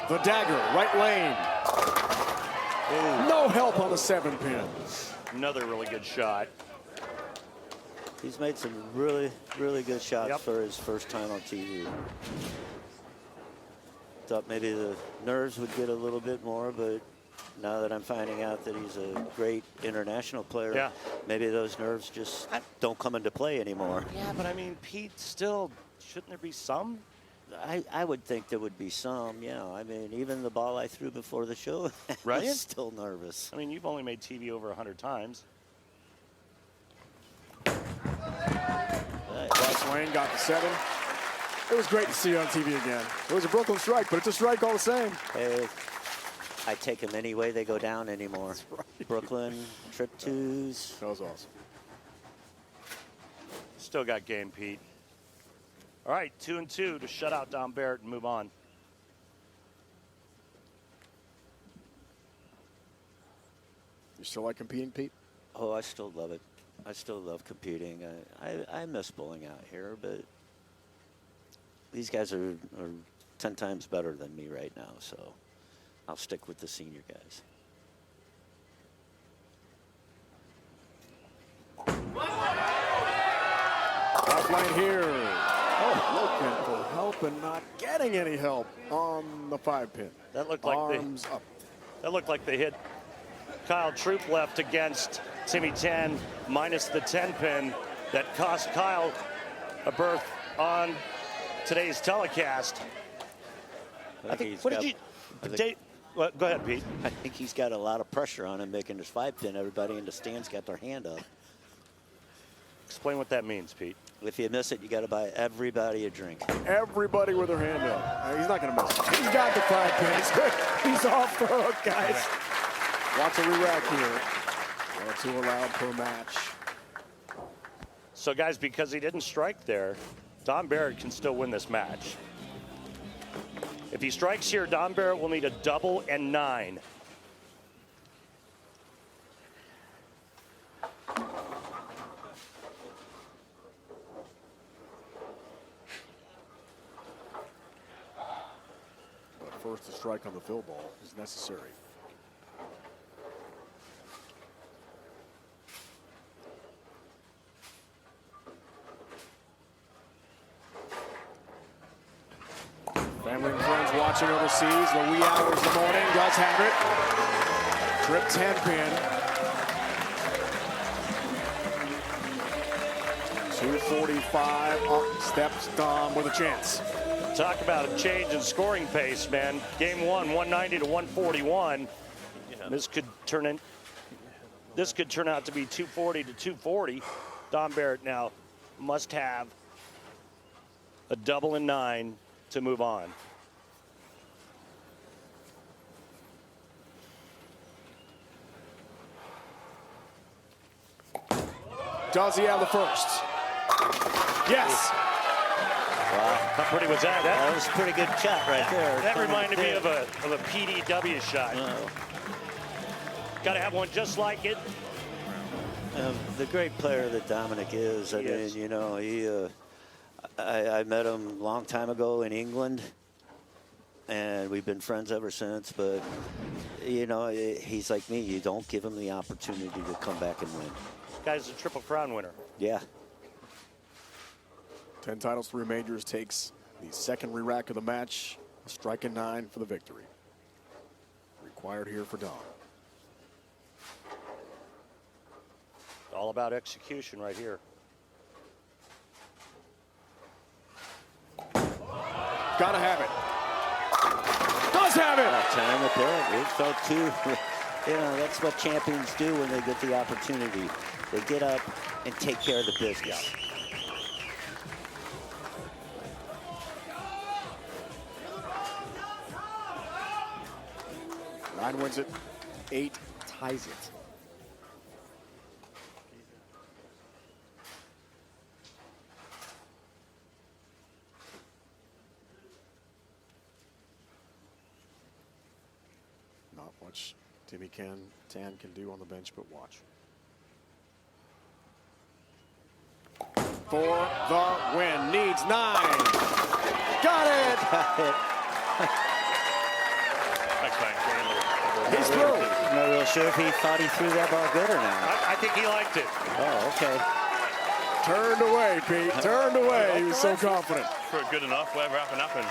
The dagger, right lane. Ooh. No help on the 7-pin. Another really good shot. He's made some really, really good shots for his first time on TV. Thought maybe the nerves would get a little bit more, but now that I'm finding out that he's a great international player, maybe those nerves just don't come into play anymore. Yeah, but I mean, Pete, still, shouldn't there be some? I would think there would be some, yeah. I mean, even the ball I threw before the show, I was still nervous. I mean, you've only made TV over 100 times. West Lane got the 7. It was great to see you on TV again. It was a Brooklyn strike, but it's a strike all the same. Hey, I take them any way they go down anymore. That's right. Brooklyn, trip twos. That was awesome. Still got game, Pete. All right, 2-2 to shut out Dom Barrett and move on. You still like competing, Pete? Oh, I still love it. I still love competing. I miss bowling out here, but these guys are 10 times better than me right now, so I'll stick with the senior guys. Left lane here. Oh, looking for help and not getting any help on the 5-pin. That looked like arms up. That looked like they hit Kyle Troop left against Timmy Tan minus the 10-pin that cost Kyle a berth on today's telecast. I think. What did you? Go ahead, Pete. I think he's got a lot of pressure on him making his 5-pin. Everybody in the stands got their hand up. Explain what that means, Pete. If you miss it, you got to buy everybody a drink. Everybody with their hand up. He's not going to miss it. He's got the 5-pin. He's off the hook, guys. Lots of re-rack here. 1 or 2 allowed per match. So, guys, because he didn't strike there, Dom Barrett can still win this match. If he strikes here, Dom Barrett will need a double and 9. forced to strike on the fill ball is necessary. Family and friends watching overseas, the wee hours of the morning, does have it. Trip 10 pin. 245 up steps Dom with a chance. Talk about a change in scoring pace, man. Game 1, 190 to 141. This could turn out to be 240 to 240. Dom Barrett now must have a double and 9 to move on. Does he have the first? Yes. Wow, how pretty was that? That was a pretty good shot right there. That reminded me of a PDW shot. Got to have one just like it. The great player that Dominic is, I mean, you know, I met him a long time ago in England, and we've been friends ever since. But, you know, he's like me. You don't give him the opportunity to come back and win. Guy's a Triple Crown winner. Yeah. 10 titles, 3 majors, takes the second re-rack of the match. A strike and 9 for the victory. Required here for Dom. All about execution right here. Gotta have it. Does have it. Time to do it. It felt too. You know, that's what champions do when they get the opportunity. They get up and take care of the business. Ryan wins it. 8 ties it. Not much Timmy Tan can do on the bench, but watch. For the win. Needs 9. Got it. Got it. He's through. I'm not real sure if he thought he threw that ball good or not. I think he liked it. Oh, okay. Turned away, Pete. Turned away. He was so confident. For good enough, whatever happened.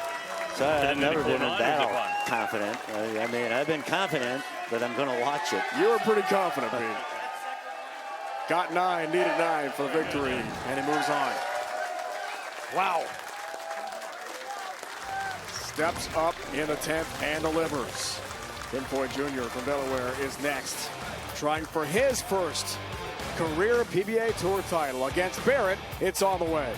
So I've never been that confident. I mean, I've been confident, but I'm going to watch it. You were pretty confident, Pete. Got 9, needed 9 for victory, and he moves on. Wow. Steps up in the 10th and delivers. Foy Jr. from Delaware is next, trying for his first career PBA Tour title against Barrett. It's on the way.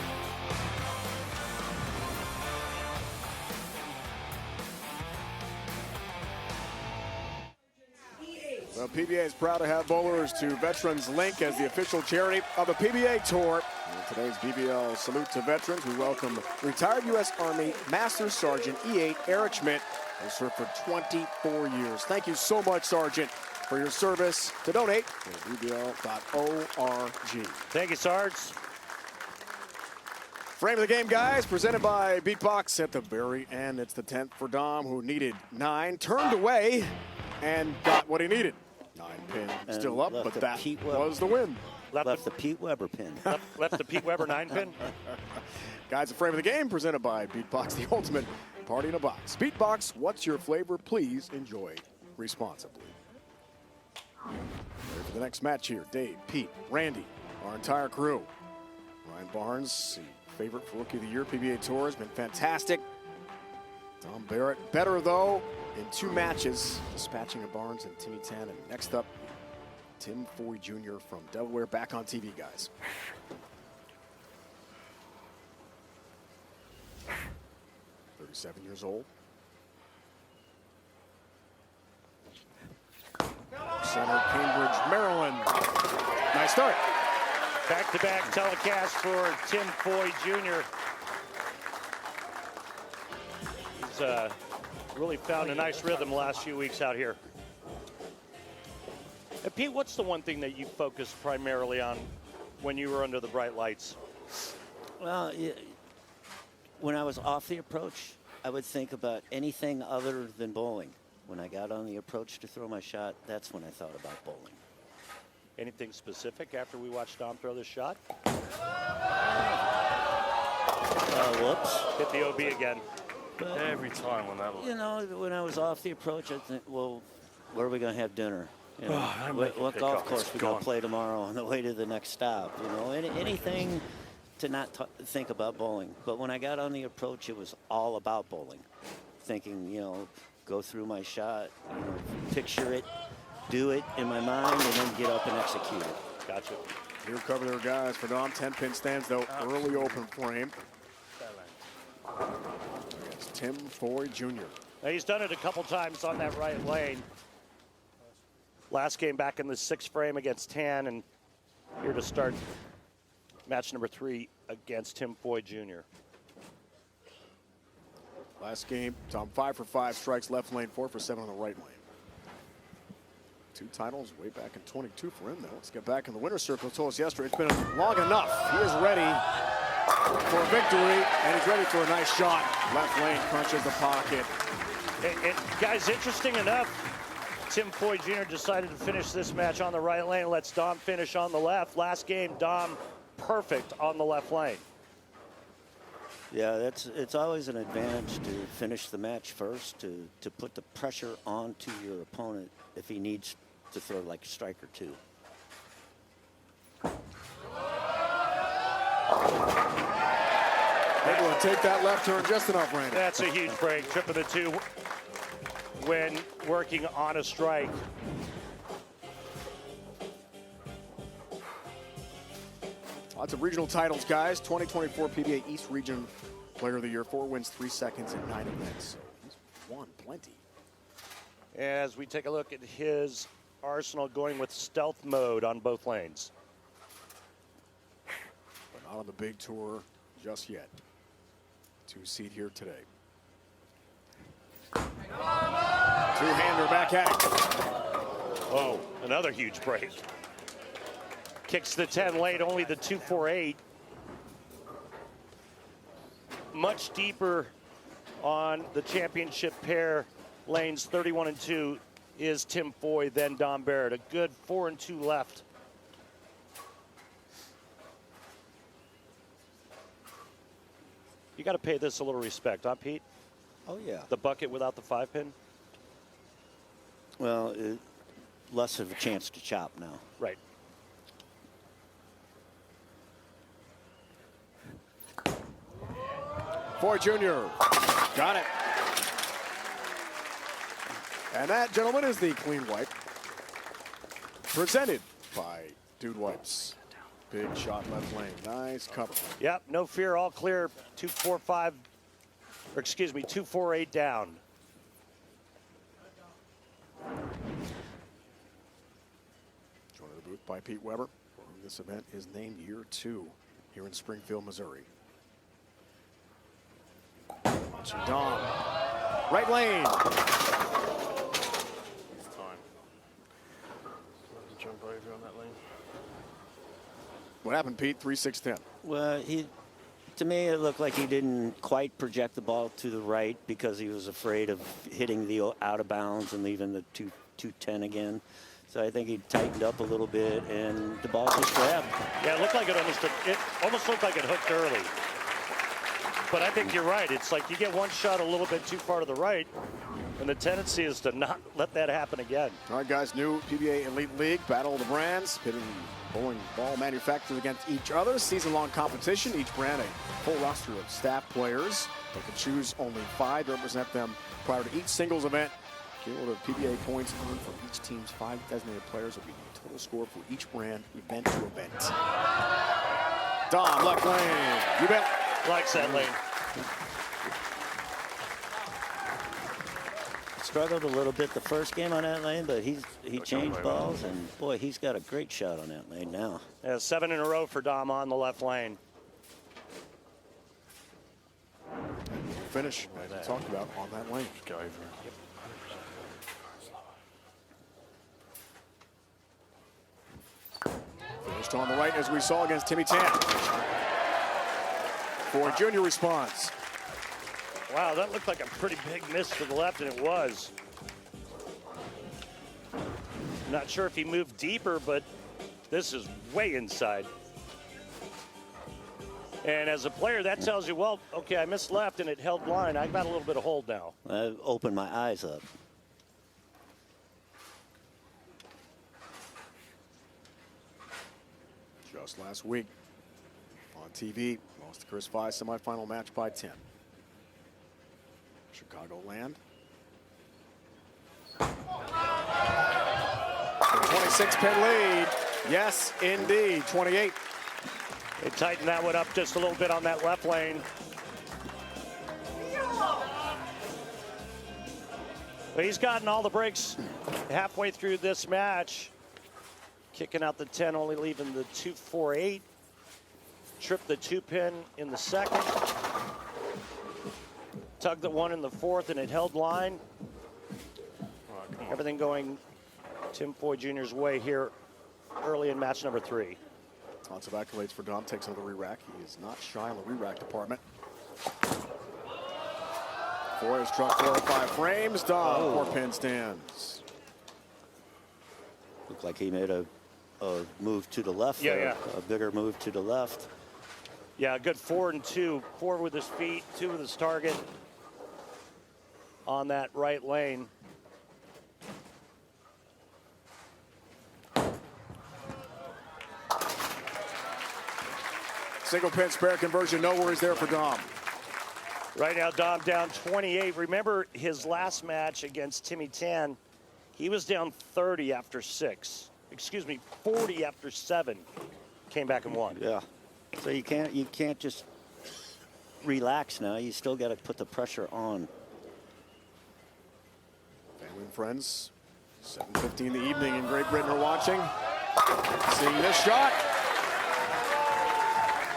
Well, PBA is proud to have bowlers to Veterans Link as the official charity of the PBA Tour. In today's BBL Salute to Veterans, we welcome retired U.S. Army Master Sergeant E8 Eric Schmidt, who served for 24 years. Thank you so much, Sergeant, for your service. To donate, go to bbl.org. Thank you, Sarge. Frame of the game, guys, presented by Beatbox at the very end. It's the 10th for Dom, who needed 9, turned away, and got what he needed. 9 pin still up, but that was the win. Left the Pete Weber pin. Left the Pete Weber 9 pin. Guys, the frame of the game presented by Beatbox, the ultimate party in a box. Beatbox, what's your flavor? Please enjoy responsibly. Ready for the next match here. Dave, Pete, Randy, our entire crew. Ryan Barnes, the favorite for Rookie of the Year, PBA Tour, has been fantastic. Dom Barrett, better though, in 2 matches, dispatching of Barnes and Timmy Tan. And next up, Tim Foy Jr. from Delaware, back on TV, guys. .37 years old. Center, Cambridge, Maryland. Nice start. Back-to-back telecast for Tim Foy Jr. He's really found a nice rhythm the last few weeks out here. And Pete, what's the one thing that you focused primarily on when you were under the bright lights? Well, when I was off the approach, I would think about anything other than bowling. When I got on the approach to throw my shot, that's when I thought about bowling. Anything specific after we watched Dom throw this shot? Whoops. Hit the OB again. But, every time when that was. You know, when I was off the approach, I think, well, where are we going to have dinner? You know, what golf course we going to play tomorrow on the way to the next stop? You know, anything to not think about bowling. But when I got on the approach, it was all about bowling. Thinking, you know, go through my shot, you know, picture it, do it in my mind, and then get up and execute it. Gotcha. Here cover their guys for Dom. 10-pin stands, though, early open frame. It's Tim Foy Jr. Now, he's done it a couple times on that right lane. Last game back in the 6th frame against Tan, and here to start match number 3 against Tim Foy Jr. Last game, Tom 5 for 5 strikes left lane, 4 for 7 on the right lane. 2 titles way back in 22 for him, though. Let's get back in the winner's circle. Told us yesterday it's been long enough. He is ready for a victory, and he's ready for a nice shot. Left lane crunches the pocket. And guys, interesting enough, Tim Foy Jr. decided to finish this match on the right lane. Lets Dom finish on the left. Last game, Dom perfect on the left lane. Yeah, it's always an advantage to finish the match first, to put the pressure onto your opponent if he needs to throw like a strike or 2. Able to take that left turn just enough, Randy. That's a huge break. Trip of the 2 when working on a strike. Lots of regional titles, guys. 2024 PBA East Region Player of the Year. 4 wins, 3 seconds in 9 events. He's won plenty. As we take a look at his arsenal, going with stealth mode on both lanes. But not on the big tour just yet. 2-seed here today. 2-hander back at it. Oh, another huge break. Kicks the 10 late, only the 2-4-8. Much deeper on the championship pair lanes 31 and 2 is Tim Foy, then Dom Barrett. A good 4 and 2 left. You got to pay this a little respect, huh, Pete? Oh, yeah. The bucket without the 5-pin? Well, less of a chance to chop now. Right. Foy Jr. Got it. And that, gentlemen, is the clean wipe. Presented by Dude Wipes. Big shot left lane. Nice cover. Yep, no fear, all clear. 2-4-5, or excuse me, 2-4-8 down. Joined in the booth by Pete Weber. This event is named Year 2 here in Springfield, Missouri. Watching Dom. Right lane. It's time. Jump over on that lane. What happened, Pete? 3-6-10. Well, to me, it looked like he didn't quite project the ball to the right because he was afraid of hitting the out of bounds and leaving the 2-10 again. So I think he tightened up a little bit, and the ball just grabbed. Yeah, it looked like it almost looked like it hooked early. But I think you're right. It's like you get one shot a little bit too far to the right, and the tendency is to not let that happen again. All right, guys, new PBA Elite League, Battle of the Brands, pitting bowling ball manufacturers against each other. Season-long competition, each brand a full roster of staff players. They can choose only 5 to represent them prior to each singles event. Cumulative PBA points earned for each team's 5 designated players will be the total score for each brand, event to event. Dom, left lane. You bet. Likes that lane. Struggled a little bit the first game on that lane, but he changed balls, and boy, he's got a great shot on that lane now. Yeah, 7 in a row for Dom on the left lane. Finish, as we talked about, on that lane. Go over. Finished on the right, as we saw against Timmy Tan. Foy Jr. responds. Wow, that looked like a pretty big miss to the left, and it was. Not sure if he moved deeper, but this is way inside. And as a player, that tells you, well, okay, I missed left and it held line. I've got a little bit of hold now. I opened my eyes up. Just last week on TV, lost the Chris Phi semifinal match by 10. Chicagoland. 26-pin lead. Yes, indeed. 28. They tightened that one up just a little bit on that left lane. But he's gotten all the breaks halfway through this match. Kicking out the 10, only leaving the 2-4-8. Tripped the 2-pin in the second. Tugged the 1 in the fourth, and it held line. Everything going Tim Foy Jr.'s way here early in match number 3. Lots of accolades for Dom. Takes another re-rack. He is not shy in the re-rack department. Foy has struck 4 or 5 frames. Dom, 4-pin stands. Looked like he made a move to the left. Yeah. A bigger move to the left. Yeah, a good 4 and 2. 4 with his feet, 2 with his target on that right lane. Single pin spare conversion, no worries there for Dom. Right now, Dom down 28. Remember his last match against Timmy Tan, he was down 30 after 6. Excuse me, 40 after 7. Came back and won. Yeah. So you can't just relax now. You still got to put the pressure on. Family and friends, 7:50 in the evening in Great Britain are watching. Seeing this shot.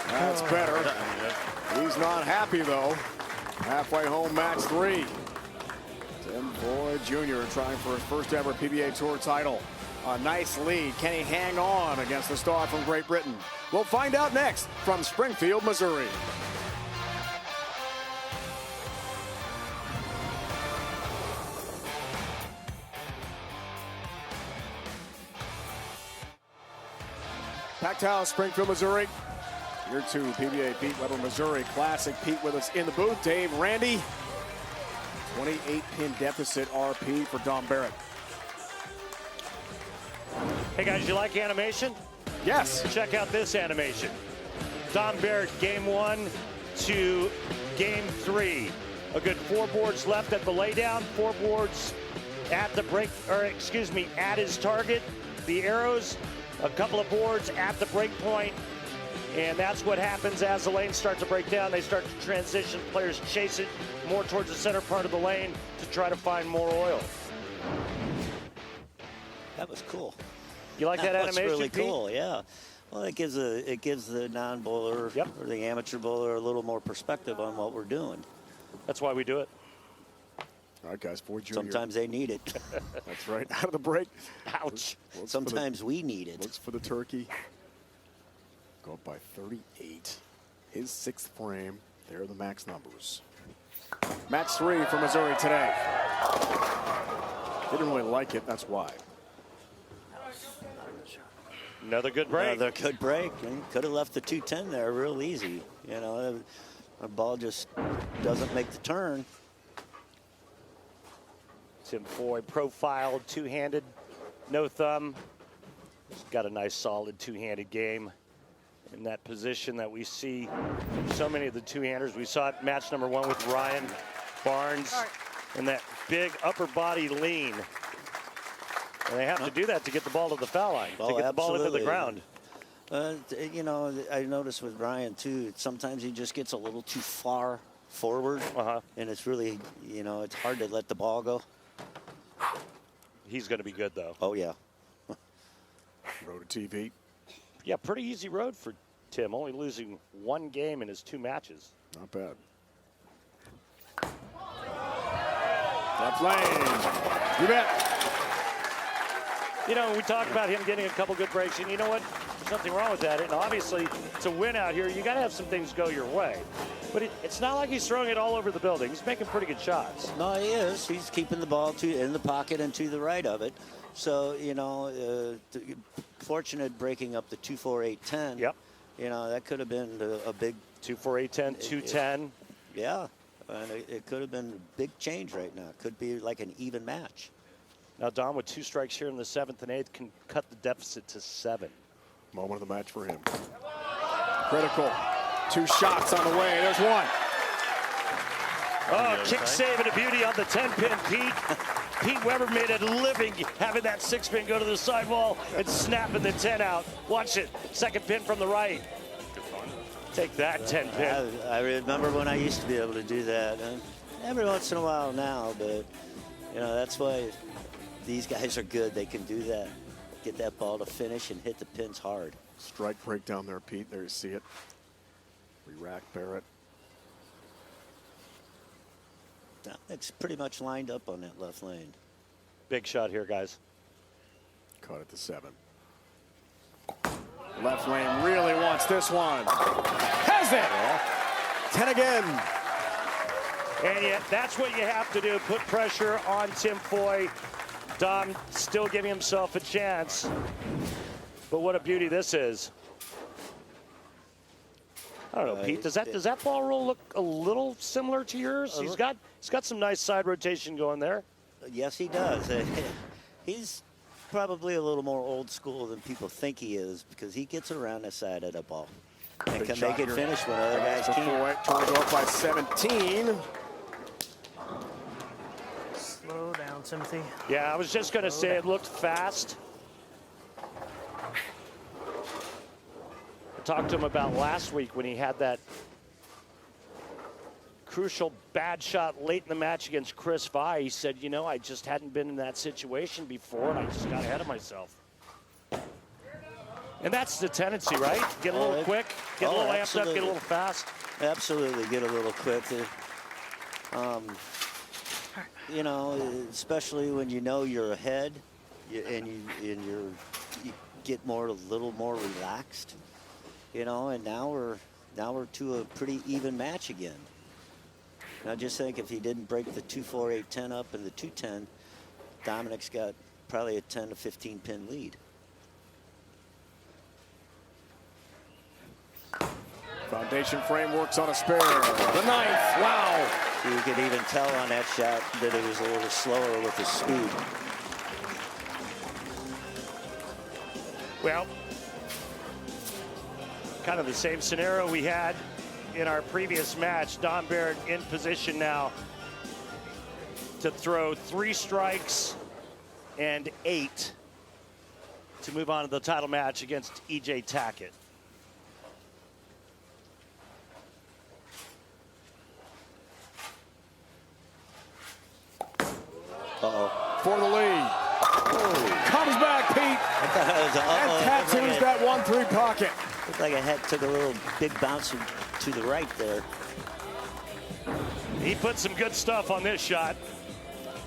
That's better. He's not happy, though. Halfway home, match 3. Tim Foy Jr. trying for his first ever PBA Tour title. A nice lead. Can he hang on against the star from Great Britain? We'll find out next from Springfield, Missouri. Packed house, Springfield, Missouri. Year 2 PBA Pete Weber Missouri Classic. Pete with us in the booth. Dave, Randy. 28-pin deficit RP for Dom Barrett. Hey guys, you like animation? Yes. Check out this animation. Dom Barrett, game 1 to game 3. A good 4 boards left at the laydown, 4 boards at the break, or excuse me, at his target. The arrows, a couple of boards at the break point. And that's what happens as the lanes start to break down. They start to transition. Players chase it more towards the center part of the lane to try to find more oil. That was cool. You like that animation, That's really Pete? cool, yeah. Well, it gives the non-bowler or the amateur bowler a little more perspective on what we're doing. That's why we do it. All right, guys, Foy Jr. Sometimes they need it. That's right. Out of the break. Ouch. Sometimes we need it. Looks for the turkey. Go up by 38. His 6th frame. There are the max numbers. Match 3 for Missouri today. Didn't really like it, that's why. Another good break. Another good break. Could have left the 210 there real easy. You know, the ball just doesn't make the turn. Tim Foy profiled, 2-handed, no thumb. He's got a nice solid 2-handed game in that position that we see so many of the 2-handers. We saw it match number 1 with Ryan Barnes and that big upper body lean. And they have to do that to get the ball to the foul line, to get the ball into the ground. You know, I noticed with Ryan, too, sometimes he just gets a little too far forward. And it's really, you know, it's hard to let the ball go. He's going to be good, though. Oh, yeah. Road to TV. Yeah, pretty easy road for Tim, only losing 1 game in his 2 matches. Not bad. Left lane. You bet. You know, we talked about him getting a couple good breaks, and you know what? There's nothing wrong with that. And obviously, to win out here, you got to have some things go your way. But it's not like he's throwing it all over the building. He's making pretty good shots. No, he is. He's keeping the ball in the pocket and to the right of it. So, you know, fortunate breaking up the 2-4-8-10. Yep. You know, that could have been a big 2-4-8-10, 2-10. Yeah. And it could have been a big change right now. It could be like an even match. Now, Dom, with 2 strikes here in the 7th and 8th, can cut the deficit to 7. Moment of the match for him. Critical. 2 shots on the way. There's one. Oh, kick save and a beauty on the 10-pin, Pete. Pete Weber made a living having that 6-pin go to the sidewall and snapping the 10 out. Watch it. 2nd pin from the right. Take that 10-pin. I remember when I used to be able to do that. And every once in a while now, but, you know, that's why these guys are good. They can do that. Get that ball to finish and hit the pins hard. Strike breakdown there, Pete. There you see it. Re-rack Barrett. It's pretty much lined up on that left lane. Big shot here, guys. Caught at the 7. Left lane really wants this one. Has it! 10 again. And yet, that's what you have to do. Put pressure on Tim Foy. Dom still giving himself a chance. But what a beauty this is. I don't know, Pete. Does that ball roll look a little similar to yours? He's got some nice side rotation going there. Yes, he does. He's probably a little more old school than people think he is because he gets around the side of the ball and can make it finish when other guys can't. Turns off by 17. Slow down, Timothy. Yeah, I was just going to say it looked fast. I talked to him about last week when he had that crucial bad shot late in the match against Chris Foy. He said, you know, I just hadn't been in that situation before, and I just got ahead of myself. And that's the tendency, right? Get a little quick, get a little amped up, get a little fast. Absolutely, get a little quick. You know, especially when you know you're ahead, and you get a little more relaxed. You know, and now we're to a pretty even match again. And I just think if he didn't break the 2-4-8-10 up and the 2-10, Dominic's got probably a 10 to 15 pin lead. Foundation frame works on a spare. The 9th. Wow. So you could even tell on that shot that it was a little slower with the speed. Well, kind of the same scenario we had in our previous match. Don Barrett in position now to throw 3 strikes and 8 to move on to the title match against EJ Tackett. For the lead. Comes back, Pete. And tattoos that 1-3 pocket. Looked like it took a little big bounce to the right there. He put some good stuff on this shot.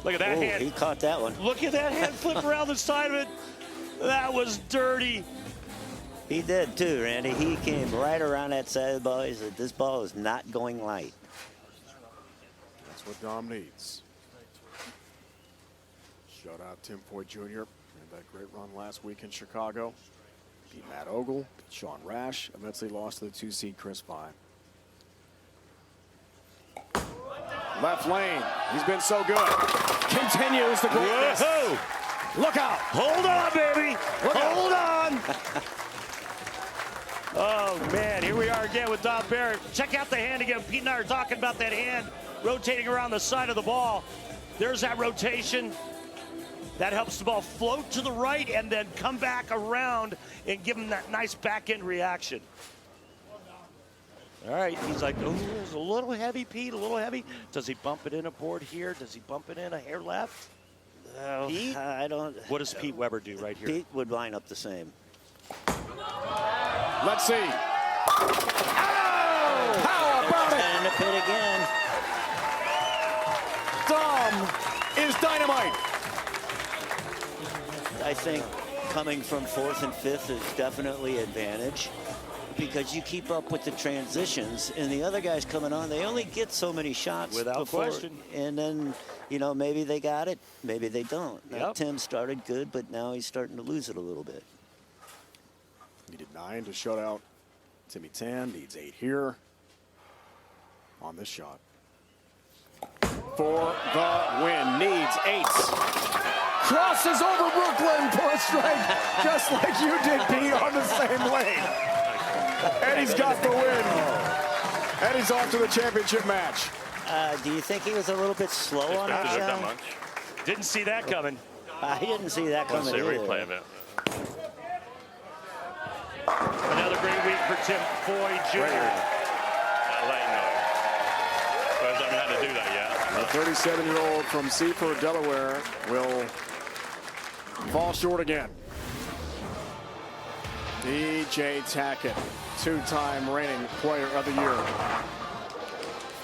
Look at that hand. He caught that one. Look at that hand flip around the side of it. That was dirty. He did too, Randy. He came right around that side of the ball. He said, this ball is not going light. That's what Dom needs. Shout out Tim Foy Jr. Had that great run last week in Chicago. Beat Matt Ogle, beat Sean Rash, eventually lost to the 2-seed Chris Foy. Left lane, he's been so good. Continues the greatness. Whoa. Look out. Hold on, baby. Hold on. Oh, man, here we are again with Don Barrett. Check out the hand again. Pete and I are talking about that hand rotating around the side of the ball. There's that rotation. That helps the ball float to the right and then come back around and give him that nice back end reaction. All right, he's like, oh, it's a little heavy, Pete, a little heavy. Does he bump it in a board here? Does he bump it in a hair left? Pete? I don't. What does Pete Weber do right here? Pete would line up the same. Let's see. Oh! How about it? And the pit again. Dom is dynamite. I think coming from 4th and 5th is definitely advantage because you keep up with the transitions, and the other guys coming on, they only get so many shots without before, question. And then, you know, maybe they got it, maybe they don't. Now, Yep. Tim started good, but now he's starting to lose it a little bit. Needed 9 to shut out Timmy Tan. Needs 8 here on this shot. For the win. Needs 8. Crosses over Brooklyn for a strike, just like you did, Pete, on the same lane. And he's got the win. And he's off to the championship match. Do you think he was a little bit slow on that shot? Didn't see that coming. I didn't see that Let's coming see a either. replay of it. Another great week for Tim Foy Jr. Lane, though. So he hasn't had to do that yet. The 37-year-old from Seaford, Delaware, will fall short again. EJ Tackett, 2-time reigning player of the year.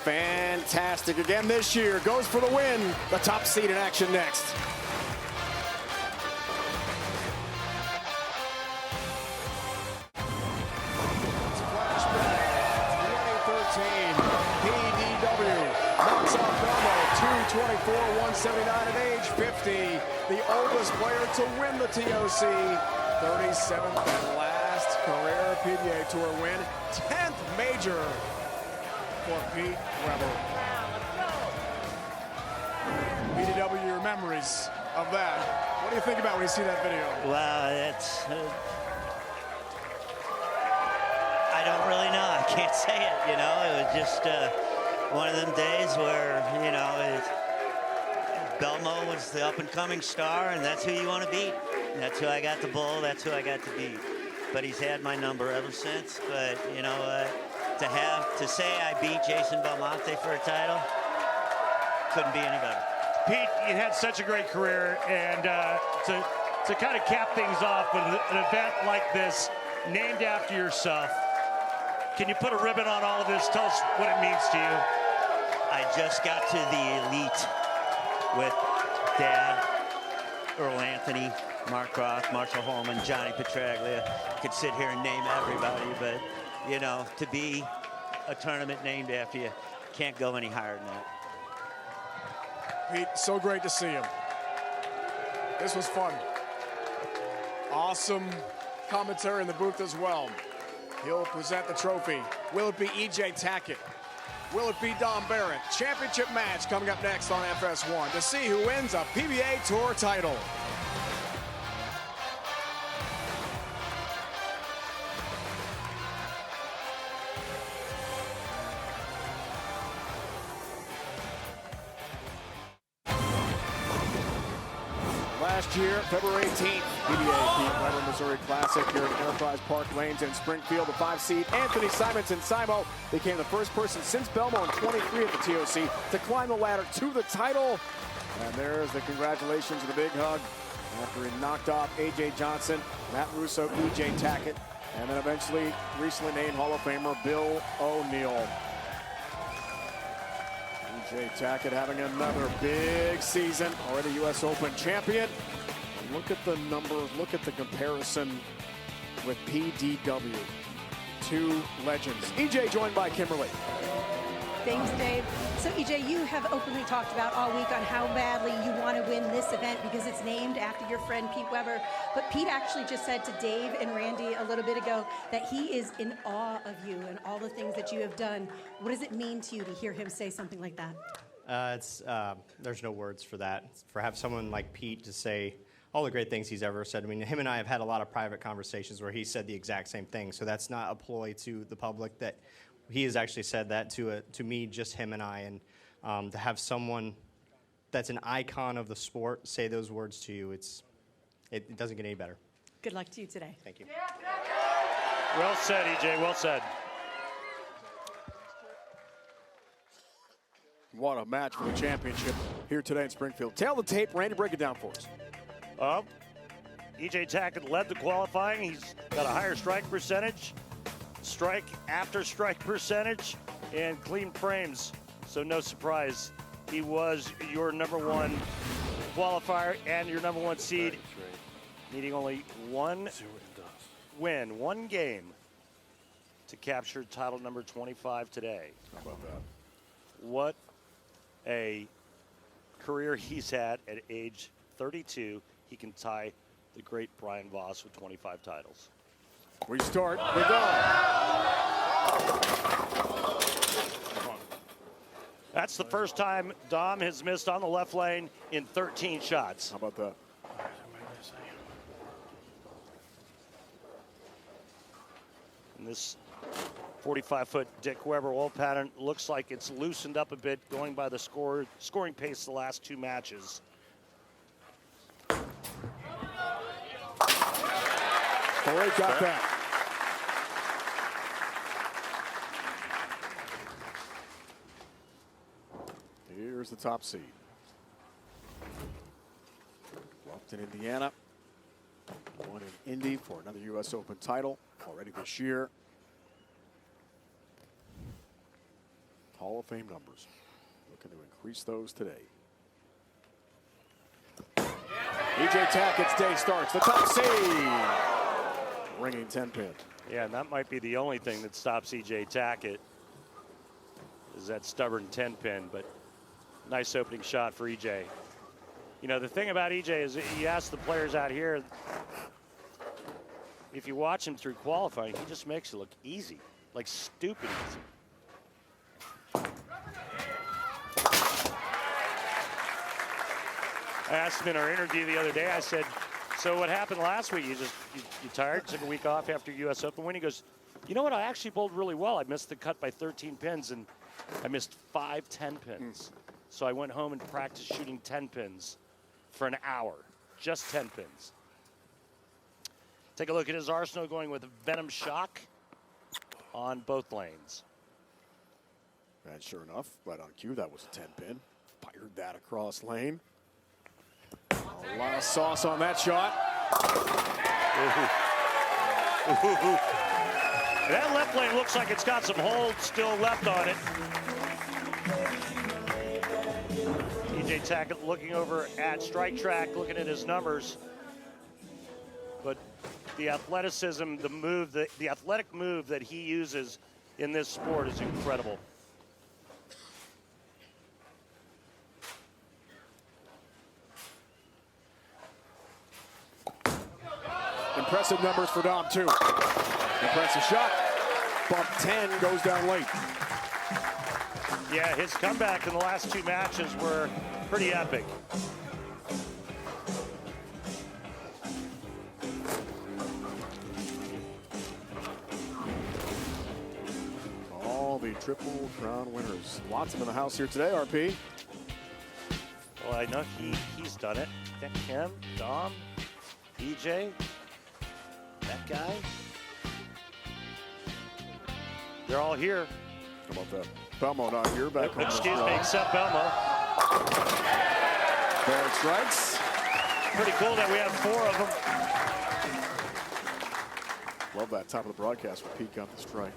Fantastic again this year. Goes for the win. The top seed in action next. PDW knocks off Belmo, 224-179 at age 50. The oldest player to win the TOC. 37th and last career PBA Tour win. 10th major for Pete Weber. PDW, your memories of that. What do you think about when you see that video? Wow, that's... I don't really know. I can't say it, you know. It was just one of them days where, you know, Belmo was the up-and-coming star, and that's who you want to beat. That's who I got to bowl. That's who I got to beat. But he's had my number ever since. But, you know, to say I beat Jason Belmonte for a title, couldn't be any better. Pete, you had such a great career, and to kind of cap things off with an event like this, named after yourself, can you put a ribbon on all of this? Tell us what it means to you. I just got to the elite with Dad, Earl Anthony, Mark Croft, Marshall Holman, Johnny Petraglia. Could sit here and name everybody, but, you know, to be a tournament named after you, can't go any higher than that. Pete, so great to see him. This was fun. Awesome commentary in the booth as well. He'll present the trophy. Will it be EJ Tackett? Will it be Don Barrett? Championship match coming up next on FS1 to see who wins a PBA Tour title. Last year, February 18th, PBA Pete Weber Missouri Classic here at Enterprise Park Lanes in Springfield. The 5-seed Anthony Simonton Simo became the first person since Belmo in 23 at the TOC to climb the ladder to the title. And there's the congratulations and the big hug after he knocked off AJ Johnson, Matt Russo, EJ Tackett, and then eventually recently named Hall of Famer Bill O'Neill. EJ Tackett having another big season, already U.S. Open champion. And look at the numbers, look at the comparison with PDW. Two legends. EJ joined by Kimberly. Thanks, Dave. So, EJ, you have openly talked about all week on how badly you want to win this event because it's named after your friend Pete Weber. But Pete actually just said to Dave and Randy a little bit ago that he is in awe of you and all the things that you have done. What does it mean to you to hear him say something like that? There's no words for that. For have someone like Pete to say all the great things he's ever said. I mean, him and I have had a lot of private conversations where he said the exact same thing. So that's not a ploy to the public. That he has actually said that to me, just him and I. And to have someone that's an icon of the sport say those words to you, it doesn't get any better. Good luck to you today. Thank you. Well said, EJ, well said. What a match for the championship here today in Springfield. Tail the tape, Randy, break it down for us. EJ Tackett led the qualifying. He's got a higher strike percentage, strike after strike percentage, and clean frames. So no surprise, he was your #1 qualifier and your #1 seed. needing only one win, one game to capture title number 25 today. How about that? What a career he's had at age 32. He can tie the great Brian Voss with 25 titles. We start with Dom. That's the first time Dom has missed on the left lane in 13 shots. How about that? And this 45-foot Dick Weber wall pattern looks like it's loosened up a bit going by the scoring pace the last two matches. Foy got that. Here's the top seed. Bluffton, Indiana. One in Indy for another U.S. Open title already this year. Hall of Fame numbers. Looking to increase those today. EJ Tackett's day starts. The top seed. Ringing 10 pin. Yeah, and that might be the only thing that stops EJ Tackett is that stubborn 10 pin, but nice opening shot for EJ. You know, the thing about EJ is he asked the players out here, if you watch him through qualifying, he just makes it look easy, like stupid easy. I asked him in our interview the other day, I said, so what happened last week? You tired, took a week off after US Open win? He goes, you know what, I actually bowled really well. I missed the cut by 13 pins, and I missed 5 10 pins. So I went home and practiced shooting 10 pins for an hour, just 10 pins. Take a look at his arsenal, going with Venom Shock on both lanes. And sure enough, right on cue, that was a 10 pin. Fired that across lane. A lot of sauce on that shot. That left lane looks like it's got some hold still left on it. EJ Tackett looking over at strike track, looking at his numbers. But the athleticism, the move, the athletic move that he uses in this sport is incredible. Impressive numbers for Dom, too. Impressive shot. Bump 10 goes down late. Yeah, his comeback in the last two matches were pretty epic. All the Triple Crown winners. Lots of them in the house here today, RP. Well, I know he's done it. Him, Dom, EJ, that guy. They're all here. How about that? Belmo not here, back home. Excuse me, except Belmo. Barrett strikes. Pretty cool that we have 4 of them. Love that top of the broadcast with Pete got the strike.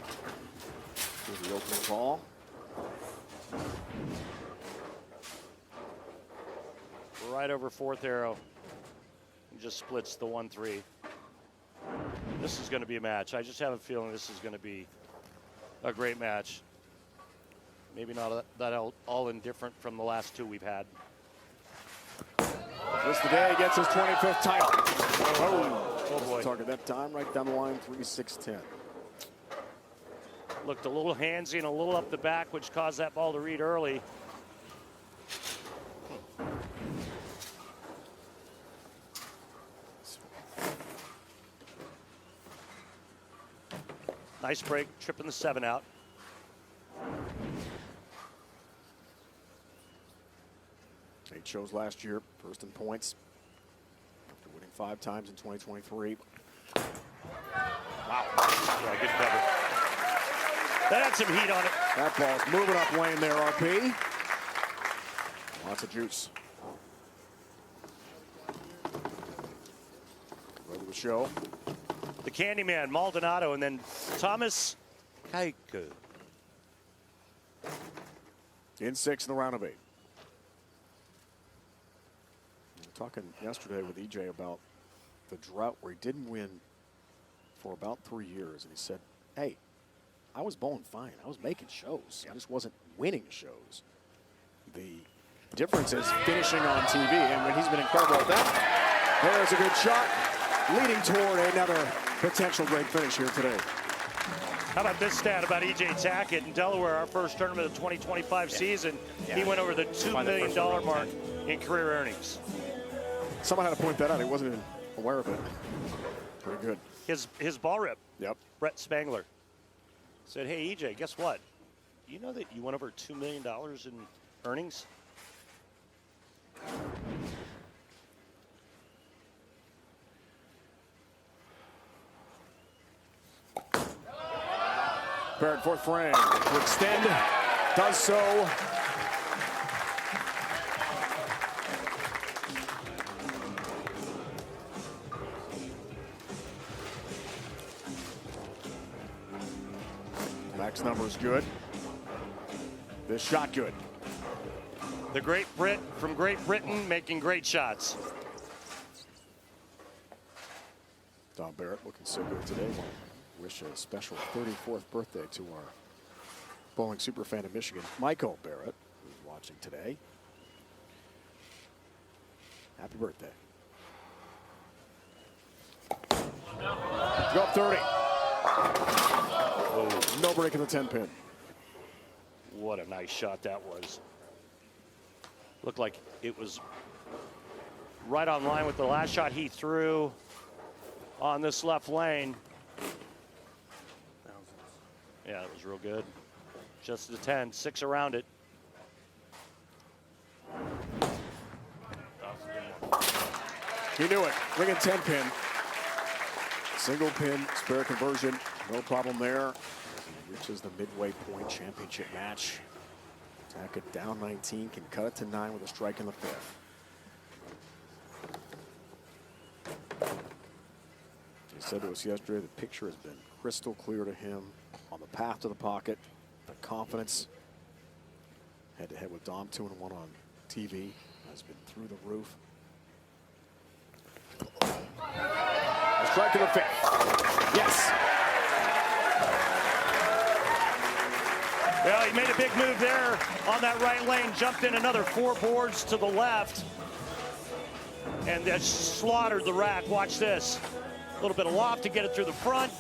Here's the opening ball. Right over 4th arrow. And just splits the 1-3. This is going to be a match. I just have a feeling this is going to be a great match. Maybe not that all indifferent from the last 2 we've had. This today gets his 25th title. Oh boy. Target that time right down the line, 3-6-10. Looked a little handsy and a little up the back, which caused that ball to read early. Nice break, tripping the 7 out. He chose last year, first in points, after winning 5 times in 2023. Wow. Yeah, good cover. That had some heat on it. That ball's moving up lane there, RP. Lots of juice. Ready to show. The Candyman, Maldonado, and then Thomas Kaiku. In 6 in the round of 8. We were talking yesterday with EJ about the drought where he didn't win for about 3 years. And he said, hey, I was bowling fine. I was making shows. I just wasn't winning shows. The difference is finishing on TV, and he's been incredible at that. There's a good shot, leading toward another potential great finish here today. How about this stat about EJ Tackett in Delaware, our first tournament of the 2025 season? He went over the $2 million mark in career earnings. Someone had to point that out. He wasn't even aware of it. Pretty good. His ball rip. Yep. Brett Spangler said, hey, EJ, guess what? You know that you went over $2 million in earnings? Barrett, fourth frame to extend, does so. Max number is good. This shot good. The great Brit from Great Britain making great shots. Don Barrett looking so good today. Wish a special 34th birthday to our bowling superfan of Michigan, Michael Barrett, who's watching today. Happy birthday. Go up 30. Oh, no break in the 10 pin. What a nice shot that was. Looked like it was right on line with the last shot he threw on this left lane. Yeah, it was real good. Just the 10, 6 around it. He knew it. Ring and 10 pin. Single pin, spare conversion. No problem there. He reaches the midway point championship match. Tackett down 19, can cut it to 9 with a strike in the 5th. He said to us yesterday, the picture has been crystal clear to him on the path to the pocket. The confidence head-to-head with Dom 2-1 on TV has been through the roof. A strike in the 5th. Yes. Well, he made a big move there on that right lane, jumped in another 4 boards to the left, and just slaughtered the rack. Watch this. A little bit of loft to get it through the front,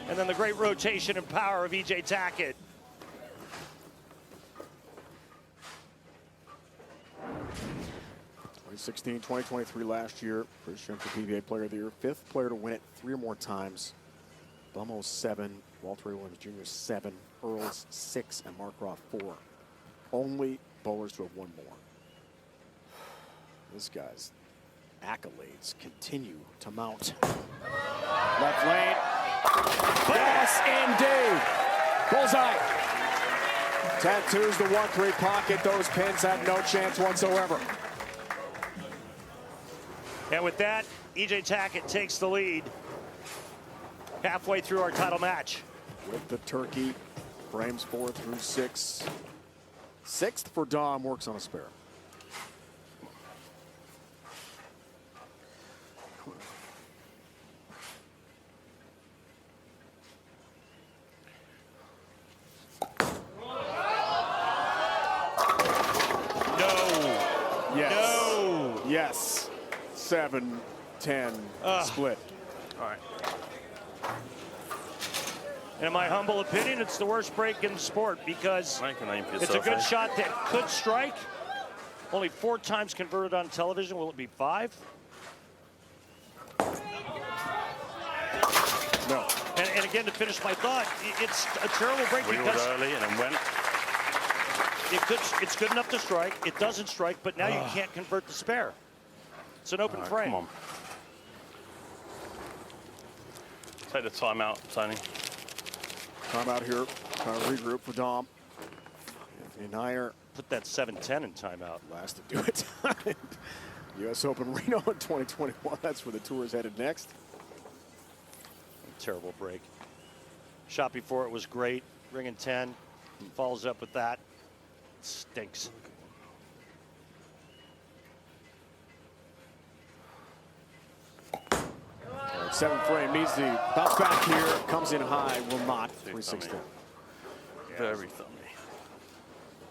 and then the great rotation and power of EJ Tackett. '16, 2023 last year, British Championship PBA Player of the Year, 5th player to win it 3 or more times. Bummo 7, Walter Williams Jr. 7, Earls 6, and Mark Roth 4. Only bowlers to have won more. This guy's accolades continue to mount. Left lane. Yes, indeed. Bullseye. Tattoos the 1-3 pocket. Those pins have no chance whatsoever. And with that, EJ Tackett takes the lead halfway through our title match. With the turkey, frames 4 through 6. 6th for Dom, works on a spare. Yes. 7-10 split. All right. In my humble opinion, it's the worst break in the sport because it's a good shot that could strike. Only 4 times converted on television. Will it be 5? No. And again, to finish my thought, it's a terrible break because early and then went. It's good enough to strike. It doesn't strike, but now you can't convert the spare. It's an open frame. Come on. Take the timeout, Tony. Timeout here. Trying to regroup for Dom. Anthony Nyer. Put that 7-10 in timeout. Last to do it. U.S. Open Reno in 2021. That's where the tour is headed next. Terrible break. Shot before it was great. Ring and 10. Follows up with that. Stinks. Seventh frame needs the bounce back here. Comes in high, will not. 360. Very thummy.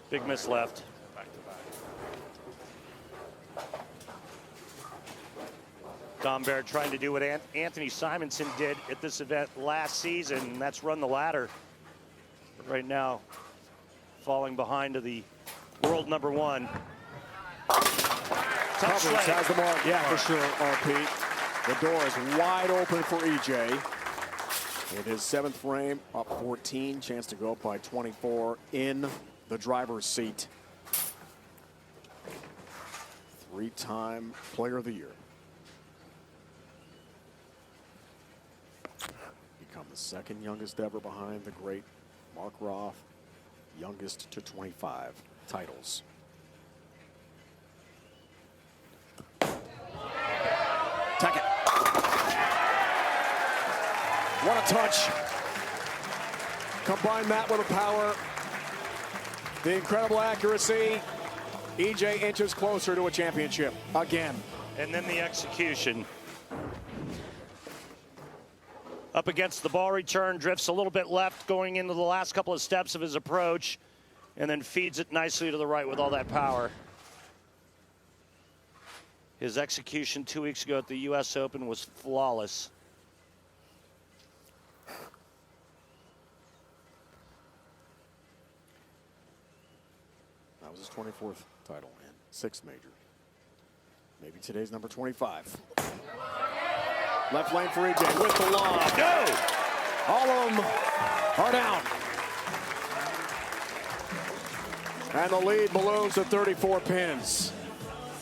Big miss left. Dom Barrett trying to do what Anthony Simonson did at this event last season, and that's run the ladder. But right now, falling behind to the world #1. Covers has the mark. Yeah, for sure, RP. The door is wide open for EJ. With his 7th frame, up 14, chance to go up by 24 in the driver's seat. 3-time Player of the Year. Become the 2nd youngest ever behind the great Mark Roth, youngest to 25 titles. Tackett. What a touch. Combine that with the power. The incredible accuracy. EJ inches closer to a championship again. And then the execution. Up against the ball return, drifts a little bit left going into the last couple of steps of his approach, and then feeds it nicely to the right with all that power. His execution 2 weeks ago at the U.S. Open was flawless. That was his 24th title and 6th major. Maybe today's number 25. Left lane for EJ with the lob. No! All of them are down. And the lead balloons to 34 pins.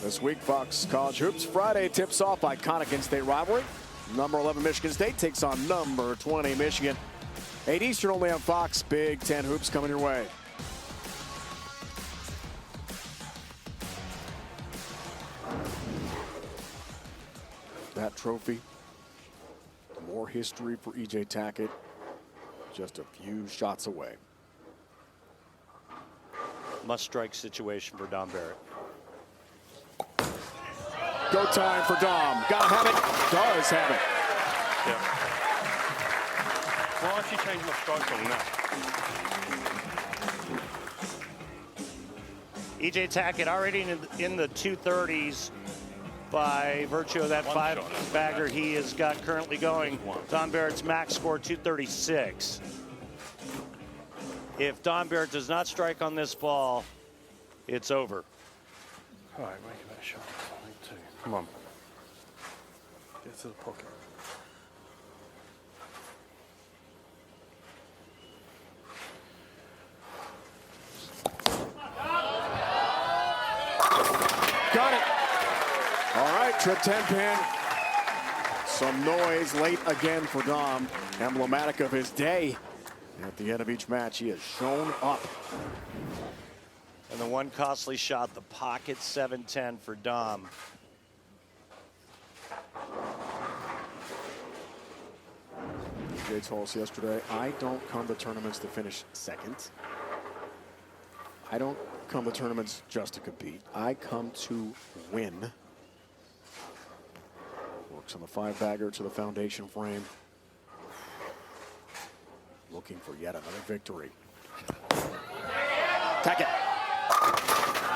This week, Fox College Hoops Friday tips off iconic in-state rivalry. Number 11 Michigan State takes on number 20 Michigan. 8 Eastern only on Fox. Big Ten Hoops coming your way. That trophy, more history for EJ Tackett, just a few shots away. Must-strike situation for Dom Barrett. Go time for Dom. Gotta have it. Does have it. Yeah. Well, I actually changed my strike on that. EJ Tackett already in the 230s by virtue of that 5-bagger he has got currently going. Dom Barrett's max score 236. If Dom Barrett does not strike on this ball, it's over. All right, make a better shot. Come on. Get to the pocket. Got it. All right, trip 10 pin. Some noise late again for Dom. Emblematic of his day. At the end of each match, he has shown up. And the one costly shot, the pocket 7-10 for Dom. EJ told us yesterday, I don't come to tournaments to finish second. I don't come to tournaments just to compete. I come to win. Works on the 5-bagger to the foundation frame. Looking for yet another victory. Tackett.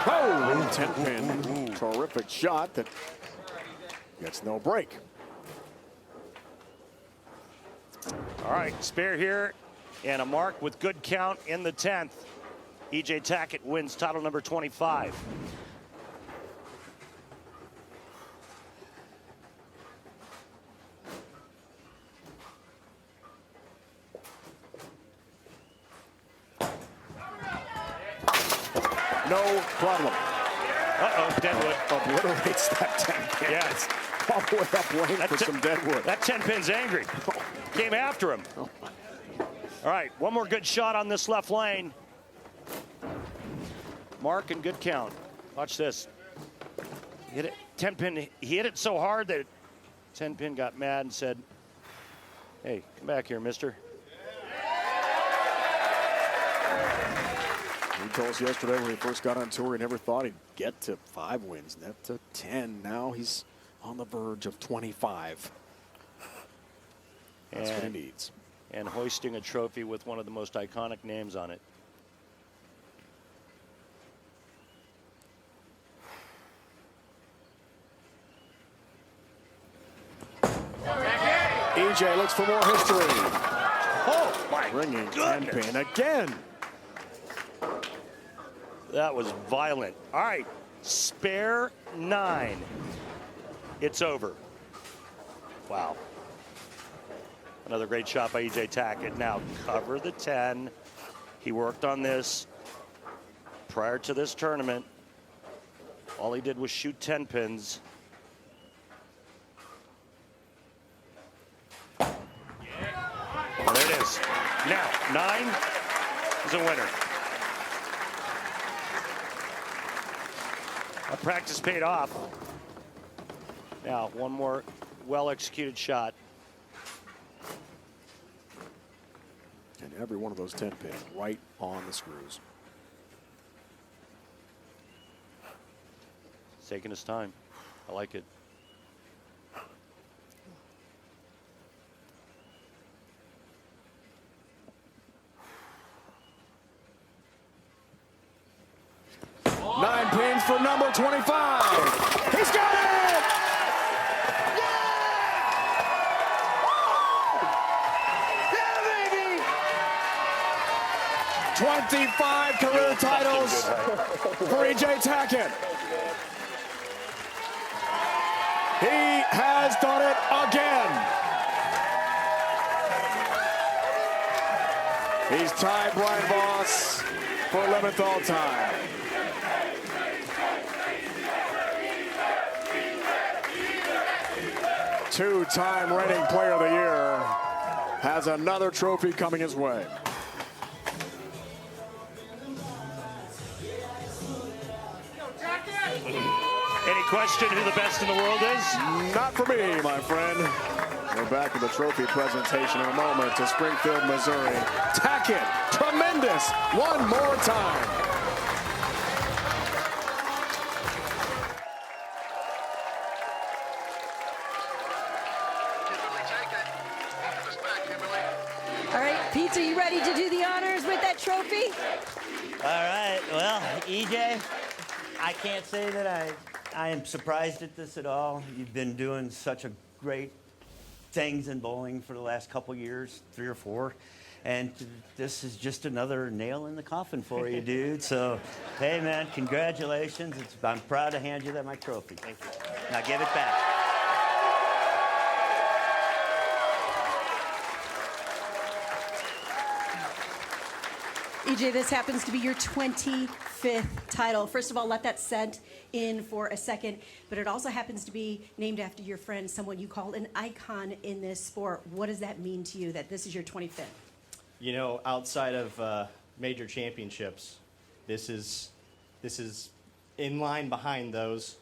Oh, 10 pin. Terrific shot that gets no break. All right, spare here and a mark with good count in the 10th. EJ Tackett wins title number 25. No problem. Uh-oh, Deadwood. Obliterates that 10 pin. Yes. All the way up lane for some Deadwood. That 10 pin's angry. Came after him. All right, one more good shot on this left lane. Mark and good count. Watch this. Hit it, 10 pin. He hit it so hard that 10 pin got mad and said, "Hey, come back here, mister." He told us yesterday when he first got on tour, he never thought he'd get to 5 wins, net to 10. Now he's on the verge of 25. That's what he needs. And hoisting a trophy with one of the most iconic names on it. EJ looks for more history. Oh, my Ringing goodness. 10-pin again. That was violent. All right, spare 9. It's over. Wow. Another great shot by EJ Tackett. Now cover the 10. He worked on this prior to this tournament. All he did was shoot 10 pins. And there it is. Now, 9 is a winner. That practice paid off. Now, one more well-executed shot. And every one of those 10 pins right on the screws. He's taking his time. I like it. Nine pins for number 25. He's got it! Yeah, baby! 25 career titles for EJ Tackett. He has done it again. He's tied Brian Voss for 11th all time. Two-time reigning player of the year has another trophy coming his way. Any question who the best in the world is? Not for me, my friend. We're back with the trophy presentation in a moment to Springfield, Missouri. Tackett, tremendous, one more time. All right, Pete, are you ready to do the honors with that trophy? All right, well, EJ, I can't say that I am surprised at this at all. You've been doing such a great things in bowling for the last couple years, 3 or 4. And this is just another nail in the coffin for you, dude. So, hey, man, congratulations. I'm proud to hand you my trophy. Thank you. Now give it back. EJ, this happens to be your 25th title. First of all, let that set in for a second. But it also happens to be named after your friend, someone you call an icon in this sport. What does that mean to you that this is your 25th? You know, outside of major championships, this is in line behind those.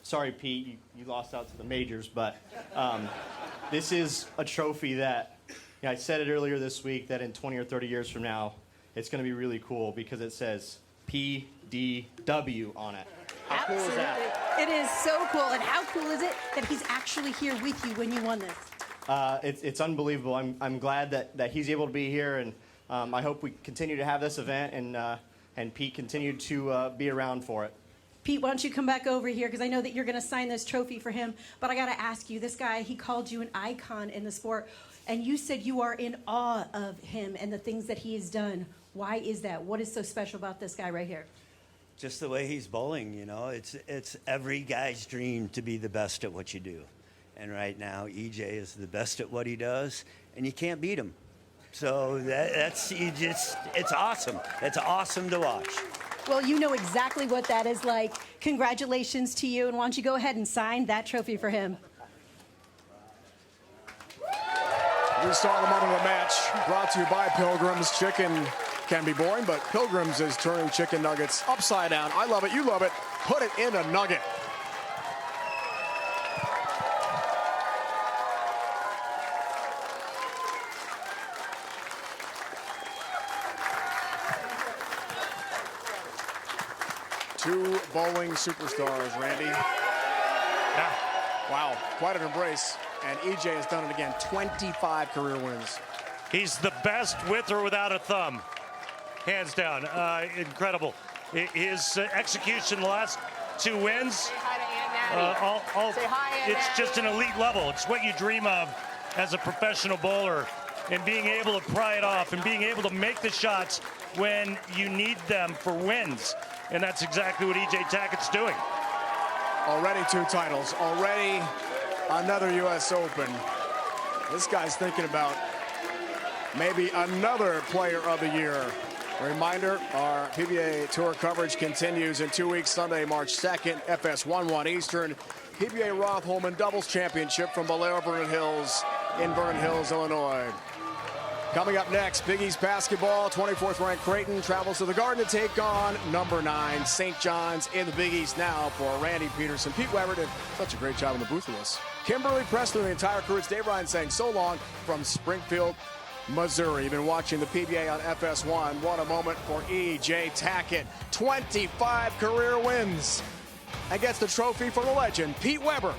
Sorry, Pete, you lost out to the majors, but this is a trophy that, I said it earlier this week, that in 20 or 30 years from now, it's going to be really cool because it says PDW on it. How cool is that? It is so cool. And how cool is it that he's actually here with you when you won this? It's unbelievable. I'm glad that he's able to be here, and I hope we continue to have this event and Pete continue to be around for it. Pete, why don't you come back over here, because I know that you're going to sign this trophy for him, but I got to ask you, this guy, he called you an icon in the sport, and you said you are in awe of him and the things that he has done. Why is that? What is so special about this guy right here? Just the way he's bowling, you know. It's every guy's dream to be the best at what you do. And right now, EJ is the best at what he does, and you can't beat him. So it's awesome. It's awesome to watch. Well, you know exactly what that is like. Congratulations to you, and why don't you go ahead and sign that trophy for him? We saw the moment of the match brought to you by Pilgrim's. Chicken can be boring, but Pilgrim's is turning chicken nuggets upside down. I love it. You love it. Put it in a nugget. Two bowling superstars, Randy. Yeah. Wow, quite an embrace. And EJ has done it again, 25 career wins. He's the best with or without a thumb. Hands down. Incredible. His execution the last 2 wins, it's just an elite level. It's what you dream of as a professional bowler, and being able to pry it off and being able to make the shots when you need them for wins. And that's exactly what EJ Tackett's doing. Already 2 titles, already another U.S. Open. This guy's thinking about maybe another Player of the Year. A reminder, our PBA Tour coverage continues in 2 weeks, Sunday, March 2nd, FS1 1 Eastern, PBA Roth-Holman Doubles Championship from Valero Vernon Hills in Vernon Hills, Illinois. Coming up next, Big East basketball, 24th ranked Creighton travels to the Garden to take on number 9 St. John's in the Big East now for Randy Peterson. Pete Weber did such a great job in the booth with us. Kimberly Preston, the entire crew. It's Dave Ryan saying so long from Springfield, Missouri. You've been watching the PBA on FS1. What a moment for EJ Tackett. 25 career wins and gets the trophy for the legend, Pete Weber.